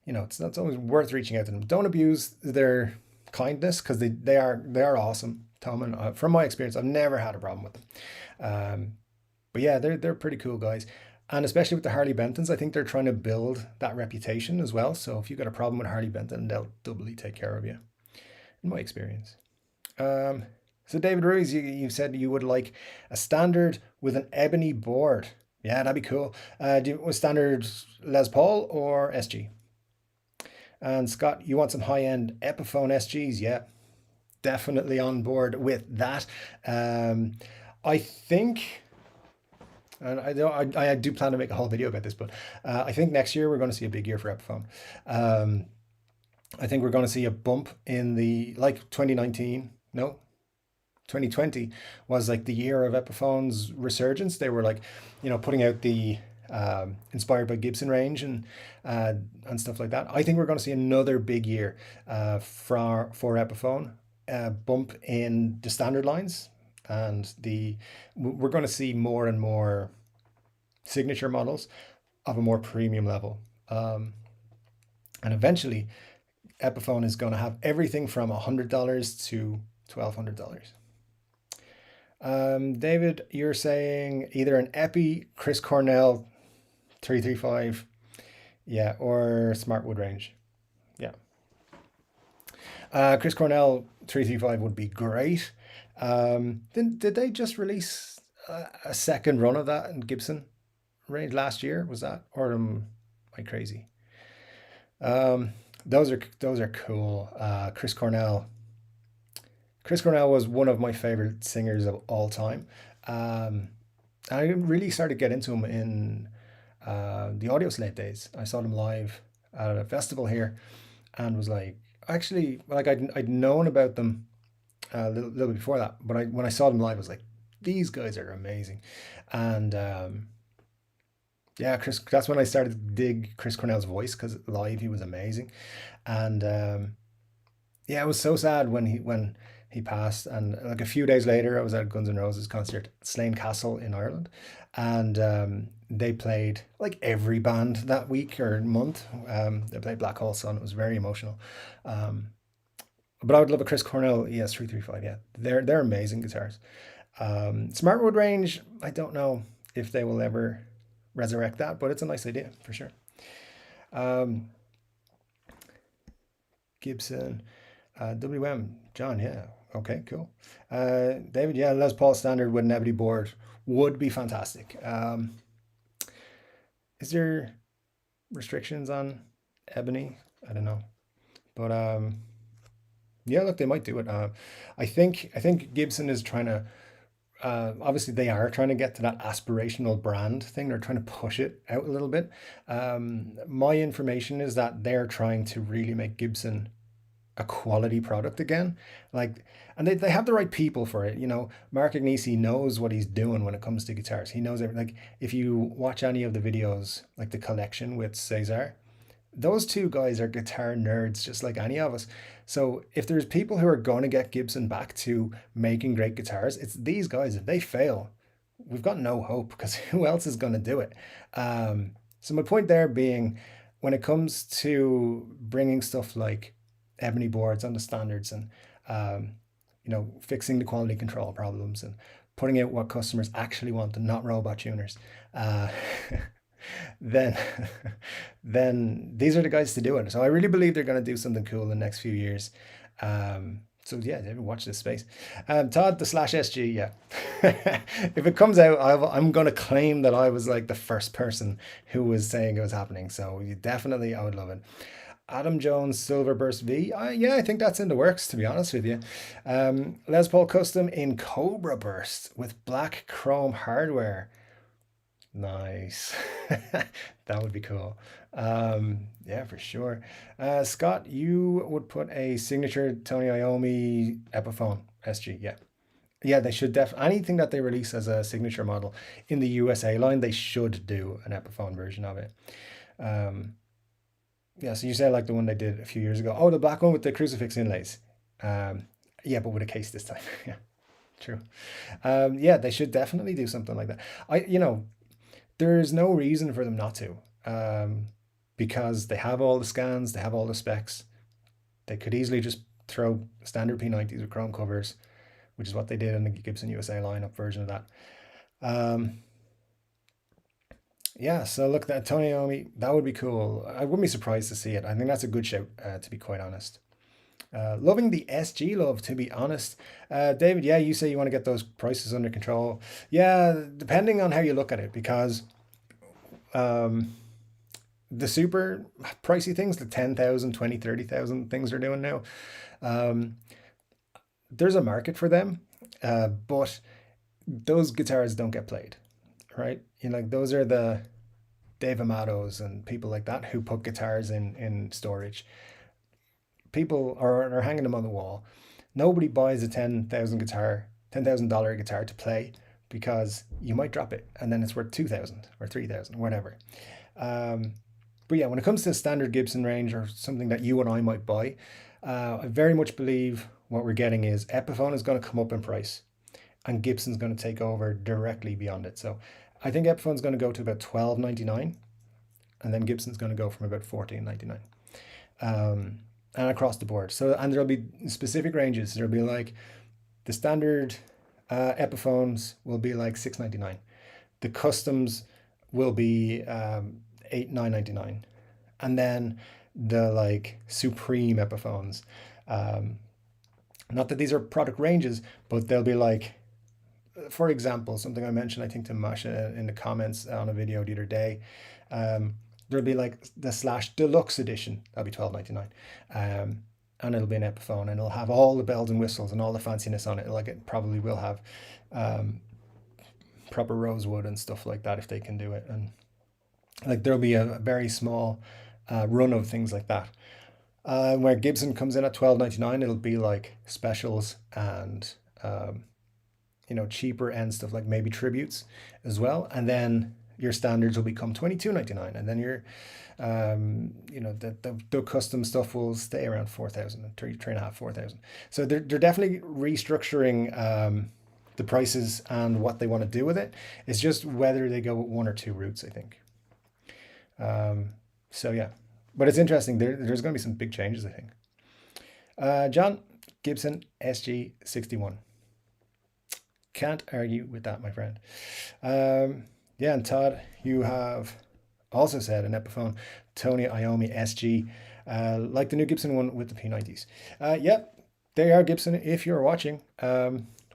it's always worth reaching out to them. Don't abuse their kindness, because they are awesome, Tom. And from my experience, I've never had a problem with them. Um, but yeah, they're pretty cool guys. And especially with the Harley Bentons, I think they're trying to build that reputation as well. So if you've got a problem with Harley Benton, they'll doubly take care of you, in my experience. Um, so David Ruiz, you said you would like a standard with an ebony board. Yeah, that'd be cool. Do you want standard Les Paul or SG? And Scott, you want some high-end Epiphone SGs? Yeah, definitely on board with that. I think, and I do plan to make a whole video about this, but I think next year we're going to see a big year for Epiphone. Um, I think we're going to see a bump in the, like 2019, no, 2020 was like the year of Epiphone's resurgence. They were like, putting out the inspired by Gibson range and stuff like that. I think we're going to see another big year for Epiphone, bump in the standard lines, and we're going to see more and more signature models of a more premium level. And eventually, Epiphone is going to have everything from $100 to $1,200. David, you're saying either an Epi, Chris Cornell 335, yeah, or Smart Wood range. Yeah. Chris Cornell 335 would be great. Did they just release a second run of that in Gibson range last year? Was that, or am I crazy? Um, those are cool. Chris Cornell was one of my favorite singers of all time. Um, I really started to get into him in the Audio Slave days. I saw them live at a festival here, and was like, actually, like I'd known about them a little bit before that, but when I saw them live, I was like, these guys are amazing. And yeah, that's when I started to dig Chris Cornell's voice, because live he was amazing. And yeah, it was so sad when he passed. And like a few days later, I was at a Guns N' Roses concert at Slane Castle in Ireland, and they played like every band that week or month. They played Black Hole Sun. It was very emotional. Um, but I would love a Chris Cornell ES 335. Yeah, they're amazing guitars. Smartwood range, I don't know if they will ever resurrect that, but it's a nice idea for sure. Um, Gibson, WM, John, yeah, okay, cool. David, yeah, Les Paul standard with an ebony board would be fantastic. Is there restrictions on ebony? I don't know, but yeah, look, they might do it. I think Gibson is trying to. Obviously, they are trying to get to that aspirational brand thing. They're trying to push it out a little bit. My information is that they're trying to really make Gibson a quality product again. Like, and they have the right people for it. Mark Agnesi knows what he's doing when it comes to guitars. He knows everything. Like, if you watch any of the videos, like the collection with Cesar, those two guys are guitar nerds just like any of us. So if there's people who are going to get Gibson back to making great guitars, it's these guys. If they fail, we've got no hope, because who else is going to do it? So my point there being, when it comes to bringing stuff like ebony boards on the standards, and um, fixing the quality control problems, and putting out what customers actually want and not robot tuners, uh, then then these are the guys to do it. So I really believe they're going to do something cool in the next few years. So yeah, watch this space. Todd, the slash SG, yeah. If it comes out, I'm going to claim that I was like the first person who was saying it was happening. So definitely, I would love it. Adam Jones Silver Burst V. Yeah, I think that's in the works, to be honest with you. Les Paul Custom in Cobra Burst with black chrome hardware. Nice. That would be cool. Yeah, for sure. Scott, you would put a signature Tony Iommi Epiphone SG. Yeah. Yeah, they should anything that they release as a signature model in the USA line, they should do an Epiphone version of it. Um, yeah, so you said like the one they did a few years ago. Oh, the black one with the crucifix inlays. Um, yeah, but with a case this time. Yeah, true. Yeah, they should definitely do something like that. There's no reason for them not to, because they have all the scans, they have all the specs. They could easily just throw standard P90s with chrome covers, which is what they did in the Gibson USA lineup version of that. Um, yeah, so look, that Tony Iommi, that would be cool. I wouldn't be surprised to see it. I think that's a good shout, to be quite honest. Loving the SG love, to be honest. David, yeah, you say you want to get those prices under control. Yeah, depending on how you look at it, because um, the super pricey things, the 10,000, 20, 30,000 things they're doing now, um, there's a market for them, but those guitars don't get played, right? Like those are the Dave Amatos and people like that who put guitars in storage. People are hanging them on the wall. Nobody buys a $10,000 guitar to play because you might drop it and then it's worth 2,000 or 3,000, whatever. Um, but yeah, when it comes to the standard Gibson range or something that you and I might buy, I very much believe what we're getting is Epiphone is going to come up in price and Gibson's going to take over directly beyond it. So I think Epiphone's going to go to about $12.99 and then Gibson's going to go from about $14.99. And across the board. So, and there'll be specific ranges. There'll be like the standard Epiphones will be like $6.99. The customs will be $8,999, and then the like supreme Epiphones. Um, Not that these are product ranges, but they'll be like, for example, something I mentioned, I think to Masha in the comments on a video the other day. Um, There'll be like the Slash Deluxe Edition. That'll be $12.99. And it'll be an Epiphone, and it'll have all the bells and whistles and all the fanciness on it. Like it probably will have um, proper rosewood and stuff like that if they can do it. And like there'll be a very small run of things like that. Where Gibson comes in at $12.99, it'll be like specials and cheaper end stuff like maybe tributes as well. And then your standards will become $22.99, and then your the custom stuff will stay around 4,000, three and a half, 4,000. So they're definitely restructuring the prices and what they want to do with it. It's just whether they go with one or two routes, I think. So yeah, but it's interesting. There's going to be some big changes, I think. John, Gibson SG61. Can't argue with that, my friend. Yeah, and Todd, you have also said an Epiphone Tony Iommi SG, like the new Gibson one with the P90s. Yep, they are Gibson. If you're watching,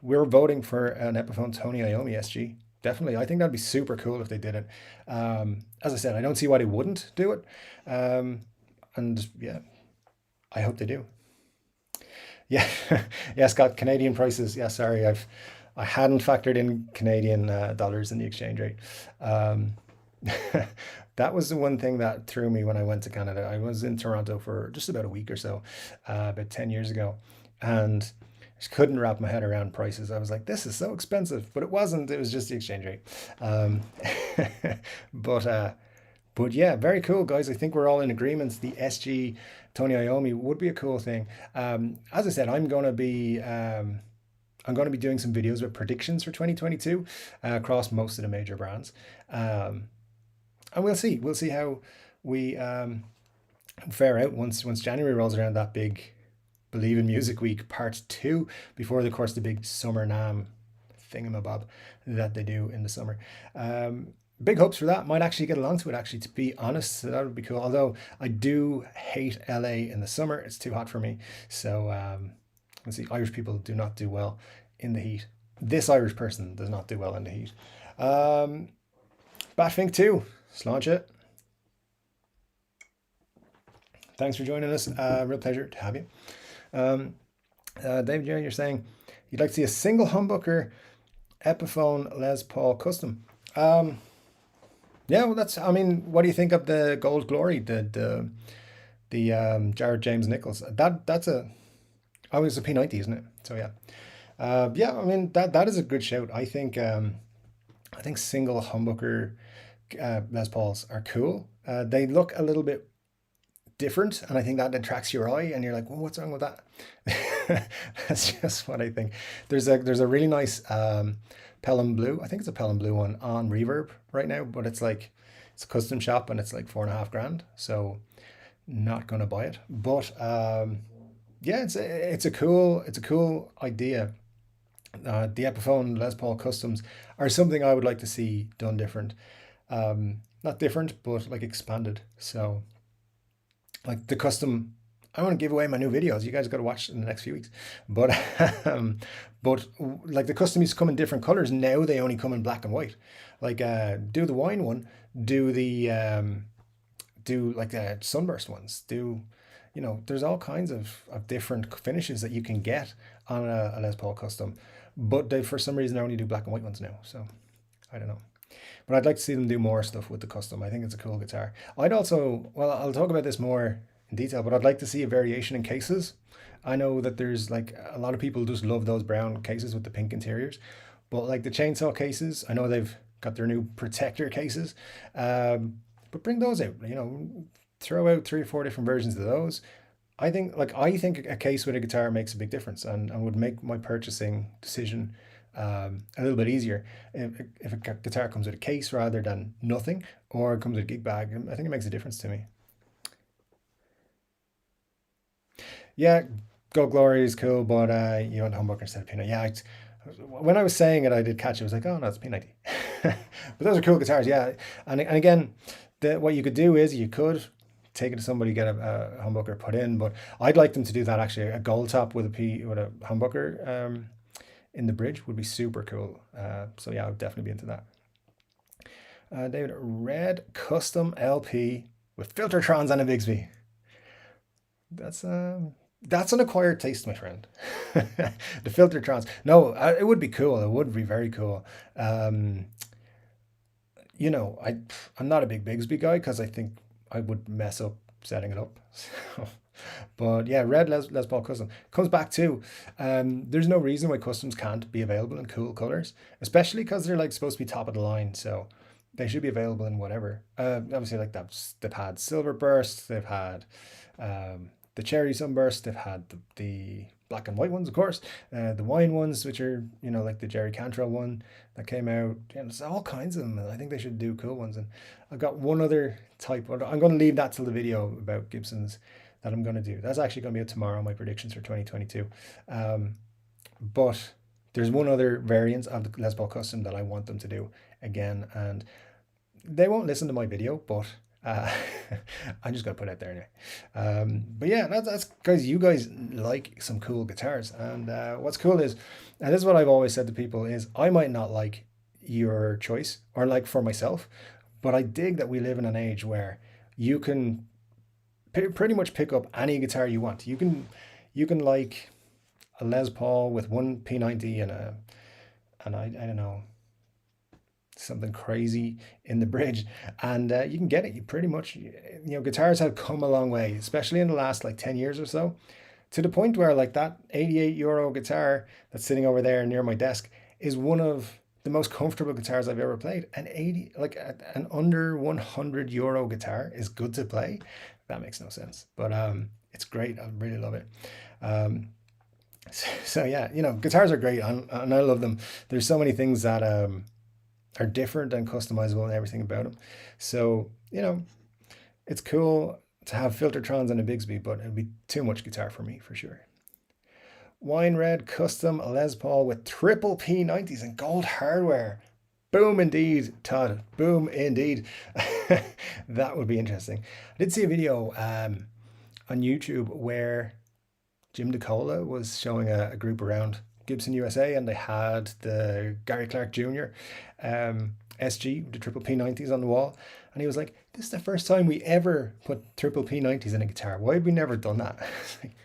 we're voting for an Epiphone Tony Iommi SG. Definitely, I think that'd be super cool if they did it. As I said, I don't see why they wouldn't do it. And yeah, I hope they do. Yeah, yeah, Scott, Canadian prices. Yeah, sorry, I hadn't factored in Canadian dollars in the exchange rate. Um, that was the one thing that threw me when I went to Canada. I was in Toronto for just about a week or so, about 10 years ago, and just couldn't wrap my head around prices. I was like, this is so expensive, but it wasn't. It was just the exchange rate. Um, but but yeah, very cool, guys. I think we're all in agreement. The SG Tony Iommi would be a cool thing. As I said, I'm going to be doing some videos with predictions for 2022 across most of the major brands. And we'll see. We'll see how we fare out once January rolls around, that big Believe in Music Week Part 2, before, of course, the big Summer NAMM thingamabob that they do in the summer. Big hopes for that. Might actually get along to it, actually, to be honest. So that would be cool. Although I do hate LA in the summer. It's too hot for me. So let's see, Irish people do not do well in the heat. This Irish person does not do well in the heat. Batfink 2, Sláinte. Thanks for joining us. Real pleasure to have you. David, you're saying you'd like to see a single humbucker Epiphone Les Paul custom. Yeah, well, that's. I mean, what do you think of the Gold Glory, the Jared James Nichols? That's a. Oh, it's a P90, isn't it? So yeah, yeah. I mean, that is a good shout. I think single humbucker Les Pauls are cool. They look a little bit different, and I think that attracts your eye, and you're like, well, what's wrong with that? That's just what I think. There's a really nice Pelham Blue. I think it's a Pelham Blue one on Reverb right now, but it's a custom shop and it's like 4.5 grand. So not gonna buy it. But yeah, it's a cool idea. The Epiphone Les Paul customs are something I would like to see done different. Not different, but like expanded. So like the custom. I want to give away my new videos. You guys got to watch in the next few weeks. But but like the custom used to come in different colors. Now they only come in black and white. Like do the wine one, do the do like the sunburst ones. Do there's all kinds of different finishes that you can get on a Les Paul custom. But they for some reason only do black and white ones now. So I don't know. But I'd like to see them do more stuff with the custom. I think it's a cool guitar. I'd also, well, I'll talk about this more in detail, but I'd like to see a variation in cases. I know that there's like a lot of people just love those brown cases with the pink interiors, but like the chainsaw cases, I know they've got their new protector cases, but bring those out. Throw out 3 or 4 different versions of those. I think a case with a guitar makes a big difference and would make my purchasing decision a little bit easier. If a guitar comes with a case rather than nothing, or it comes with a gig bag, I think it makes a difference to me. Yeah, Gold Glory is cool, but you want humbucker instead of peanut. Yeah, when I was saying it, I did catch it. I was like, oh no, it's P90. But those are cool guitars, yeah. And again, what you could do is you could take it to somebody, get a humbucker put in, but I'd like them to do that actually. A gold top with a humbucker in the bridge would be super cool. So yeah, I would definitely be into that. David, red custom LP with Filtertrons and a Bigsby. That's that's an acquired taste, my friend. The Filtertrons. No, it would be cool. It would be very cool. Um, I'm not a big Bigsby guy because I think I would mess up setting it up. So, but yeah, red Les Paul custom comes back to. There's no reason why customs can't be available in cool colors, especially because they're like supposed to be top of the line. So they should be available in whatever. Obviously, like they've had silver burst, they've had the cherry sunburst, they've had the black and white ones, of course, the wine ones, which are like the Jerry Cantrell one that came out. Yeah, there's all kinds of them. And I think they should do cool ones. And I've got one other type. I'm going to leave that till the video about Gibsons that I'm going to do. That's actually going to be out tomorrow. My predictions for 2022. But there's one other variant of the Les Paul Custom that I want them to do again, and they won't listen to my video, but uh, I'm just gonna put it out there anyway. But yeah, that's guys. You guys like some cool guitars, and what's cool is, and this is what I've always said to people is, I might not like your choice or like for myself, but I dig that we live in an age where you can pretty much pick up any guitar you want. You can like a Les Paul with one P90 and I don't know, something crazy in the bridge, and you can get it. You pretty much, guitars have come a long way, especially in the last like 10 years or so, to the point where like that 88 euro guitar that's sitting over there near my desk is one of the most comfortable guitars I've ever played. An under 100 euro guitar is good to play. That makes no sense, but it's great. I really love it. Um, so yeah, guitars are great, and I love them. There's so many things that are different and customizable and everything about them. So, it's cool to have Filtertrons and a Bigsby, but it'd be too much guitar for me for sure. Wine red custom Les Paul with triple P90s and gold hardware. Boom indeed, Todd. Boom indeed. That would be interesting. I did see a video on YouTube where Jim DeCola was showing a group around Gibson USA, and they had the Gary Clark Jr. SG, the triple P90s on the wall. And he was like, this is the first time we ever put triple P90s in a guitar. Why have we never done that? Like,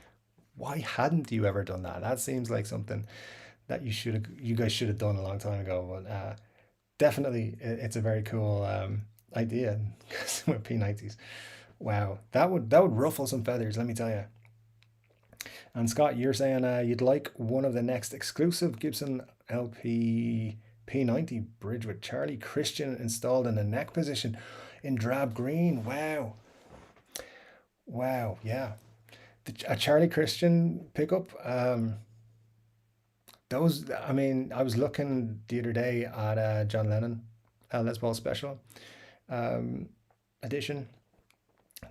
why hadn't you ever done that? That seems like something that you guys should have done a long time ago. But definitely, it's a very cool idea with P90s. Wow, that would ruffle some feathers, let me tell you. And Scott, you're saying you'd like one of the next exclusive Gibson LP P90 bridge with Charlie Christian installed in the neck position in drab green. Wow. Wow, yeah. A Charlie Christian pickup. Those, I mean, I was looking the other day at John Lennon Les Paul Special um, edition.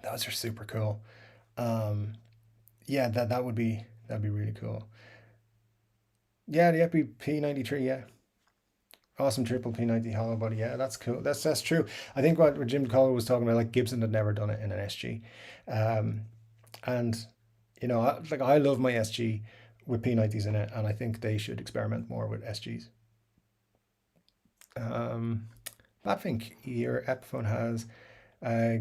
Those are super cool. Um, yeah, that'd be really cool. Yeah, the Epi P93, yeah. Awesome triple P90 hollow body. Yeah, that's cool. That's true. I think what Jim Collar was talking about, like Gibson had never done it in an SG. Um, and like I love my SG with P90s in it, and I think they should experiment more with SGs. Um, I think your Epiphone has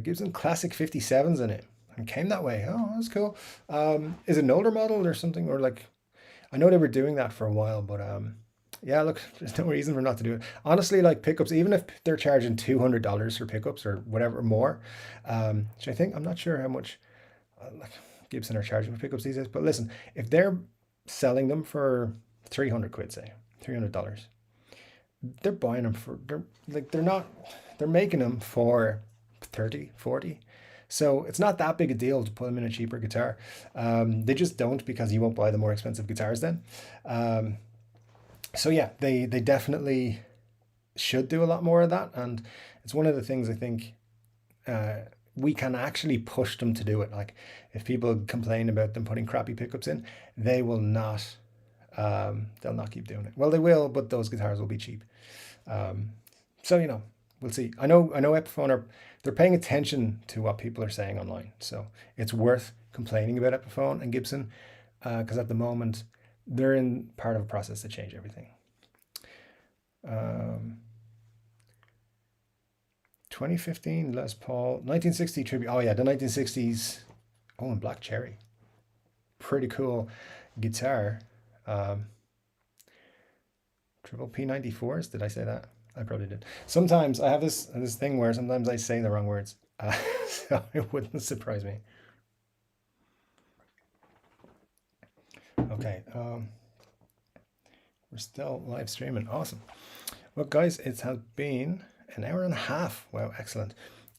Gibson Classic 57s in it, and came that way. Oh, that's cool. Is it an older model or something, or like I know they were doing that for a while, but yeah, look, there's no reason for not to do it. Honestly, like pickups, even if they're charging $200 for pickups or whatever more, which I think I'm not sure how much like Gibson are charging for pickups these days. But listen, if they're selling them for 300 quid, say $300, they're buying them for they're not they're making them for 30, 40. So it's not that big a deal to put them in a cheaper guitar. They just don't, because you won't buy the more expensive guitars then. Um, so yeah, they definitely should do a lot more of that, and it's one of the things I think uh, we can actually push them to do it. Like if people complain about them putting crappy pickups in, they will not. They'll not keep doing it. Well, they will, but those guitars will be cheap. Um, so we'll see. I know Epiphone are they're paying attention to what people are saying online, so it's worth complaining about Epiphone and Gibson because at the moment they're in part of a process to change everything. Um, 2015 Les Paul 1960 tribute. Oh yeah, the 1960s. Oh, and Black Cherry, pretty cool guitar. Um, Triple P94s. Did I say that? I probably did. Sometimes I have this thing where sometimes I say the wrong words, so it wouldn't surprise me. Okay, we're still live streaming. Awesome. Well, guys, it has been an hour and a half. Wow, excellent.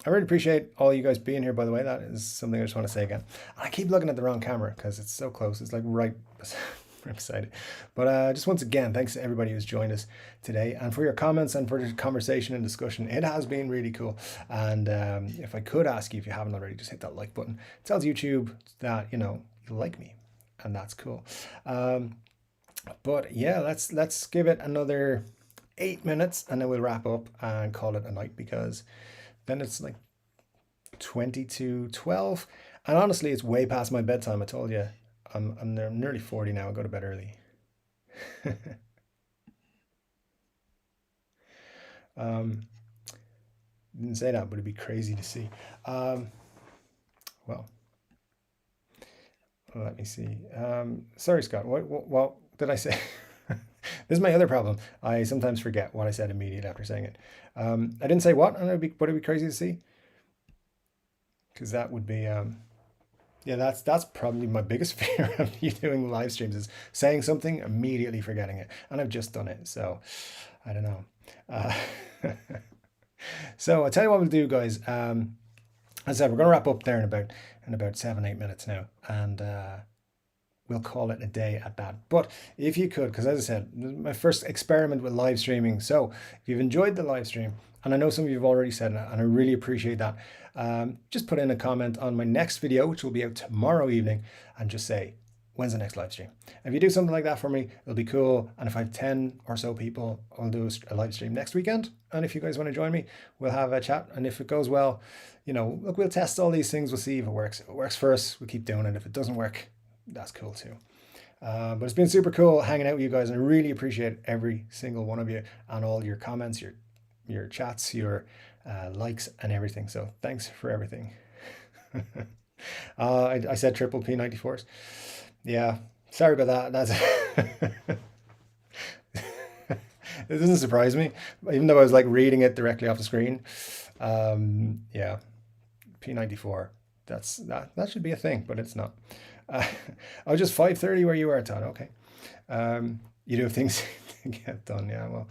I really appreciate all you guys being here, by the way. That is something I just want to say again. I keep looking at the wrong camera because it's so close. It's like right beside it. But just once again, thanks to everybody who's joined us today and for your comments and for the conversation and discussion. It has been really cool. And if I could ask you, if you haven't already, just hit that like button. It tells YouTube that, you like me, and that's cool. But yeah, let's give it another 8 minutes and then we'll wrap up and call it a night, because then it's like 20 to 12. And honestly, it's way past my bedtime. I told you, I'm nearly 40 now. I go to bed early. um, didn't say that, but it'd be crazy to see. Well, let me see. Sorry, Scott. What did I say? This is my other problem. I sometimes forget what I said immediately after saying it. I didn't say what, and but it'd be crazy to see, because that would be yeah, that's probably my biggest fear of you doing live streams, is saying something, immediately forgetting it, and I've just done it, so I don't know. Uh, so I'll tell you what we'll do, guys. As I said, we're going to wrap up there in about 7-8 minutes now, and we'll call it a day at that. But if you could, because as I said, this is my first experiment with live streaming. So if you've enjoyed the live stream, and I know some of you have already said it, and I really appreciate that, just put in a comment on my next video, which will be out tomorrow evening, and just say, when's the next live stream? If you do something like that for me, it'll be cool. And if I have 10 or so people, I'll do a live stream next weekend. And if you guys want to join me, we'll have a chat. And if it goes well, look, we'll test all these things. We'll see if it works. If it works for us, we'll keep doing it. If it doesn't work, that's cool too. But it's been super cool hanging out with you guys, and I really appreciate every single one of you and all your comments, your chats, your likes and everything. So thanks for everything. I said triple P94s. Yeah, sorry about that. That's it doesn't surprise me, even though I was like reading it directly off the screen. Yeah, P94. That should be a thing, but it's not. Uh, oh, just 5:30 where you are, Todd. Okay. You do have things to get done. Yeah, well,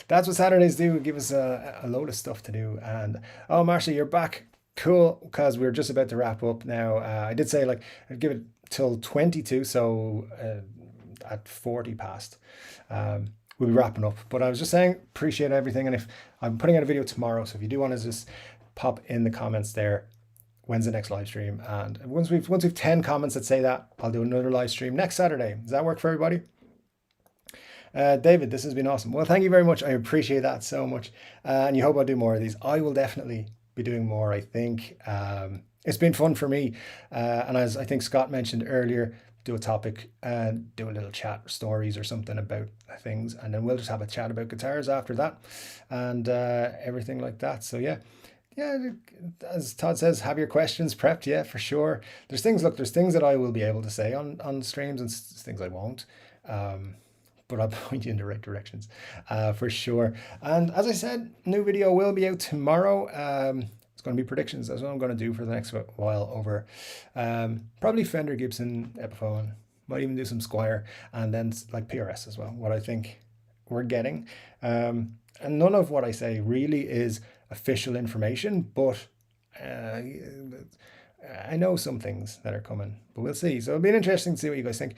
that's what Saturdays do. Give us a load of stuff to do. And oh, Marcia, you're back. Cool, because we're just about to wrap up now. I did say like I'd give it till 22, so at 40 past, we'll be wrapping up. But I was just saying, appreciate everything. And if I'm putting out a video tomorrow, so if you do want to just pop in the comments there, when's the next live stream? And once we've 10 comments that say that, I'll do another live stream next Saturday. Does that work for everybody? David, this has been awesome. Well, thank you very much. I appreciate that so much. And you hope I'll do more of these. I will definitely be doing more, I think. It's been fun for me. And as I think Scott mentioned earlier, do a topic and do a little chat, stories or something about things. And then we'll just have a chat about guitars after that and everything like that. So, yeah. Yeah, as Todd says, have your questions prepped. Yeah, for sure. There's things that I will be able to say on streams and things I won't. But I'll point you in the right directions for sure. And as I said, new video will be out tomorrow. It's going to be predictions. That's what I'm going to do for the next while over probably Fender, Gibson, Epiphone. Might even do some Squire and then like PRS as well. What I think we're getting. And none of what I say really is official information, but I know some things that are coming, but we'll see. So it'll be interesting to see what you guys think.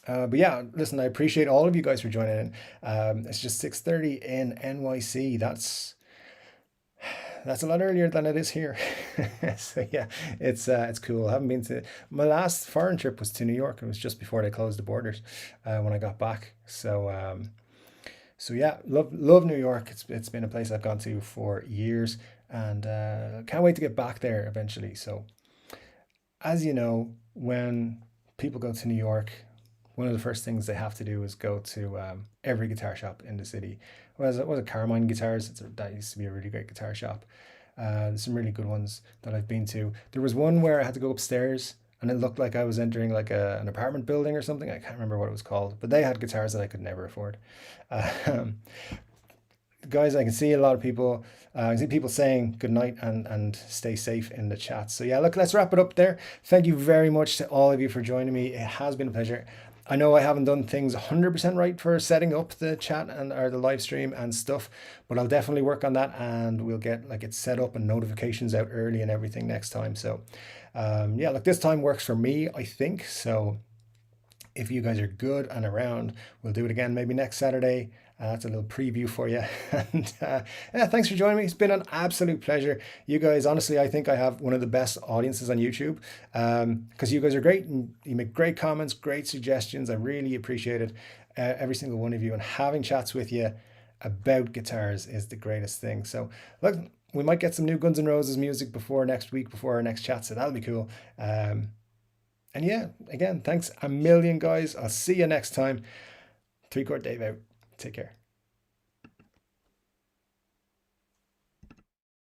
But yeah, listen, I appreciate all of you guys for joining in. It's just 6:30 in NYC. That's a lot earlier than it is here. So yeah, it's cool. I haven't been to my last foreign trip was to New York. It was just before they closed the borders when I got back. So yeah, love New York. It's been a place I've gone to for years, and can't wait to get back there eventually. So, as you know, when people go to New York, one of the first things they have to do is go to every guitar shop in the city. Was it Carmine Guitars? That used to be a really great guitar shop. There's some really good ones that I've been to. There was one where I had to go upstairs and it looked like I was entering like an apartment building or something. I can't remember what it was called, but they had guitars that I could never afford. Um, guys, I can see a lot of people. I can see people saying good night and stay safe in the chat. So yeah, look, let's wrap it up there. Thank you very much to all of you for joining me. It has been a pleasure. I know I haven't done things 100% right for setting up the chat or the live stream and stuff, but I'll definitely work on that and we'll get like it set up and notifications out early and everything next time. So yeah, look, this time works for me, I think. So if you guys are good and around, we'll do it again maybe next Saturday. That's a little preview for you. And yeah, thanks for joining me. It's been an absolute pleasure. You guys, honestly, I think I have one of the best audiences on YouTube because you guys are great and you make great comments, great suggestions. I really appreciate it, every single one of you. And having chats with you about guitars is the greatest thing. So look, we might get some new Guns N' Roses music before next week, before our next chat. So that'll be cool. And yeah, again, thanks a million, guys. I'll see you next time. Chord Dave out. Take care.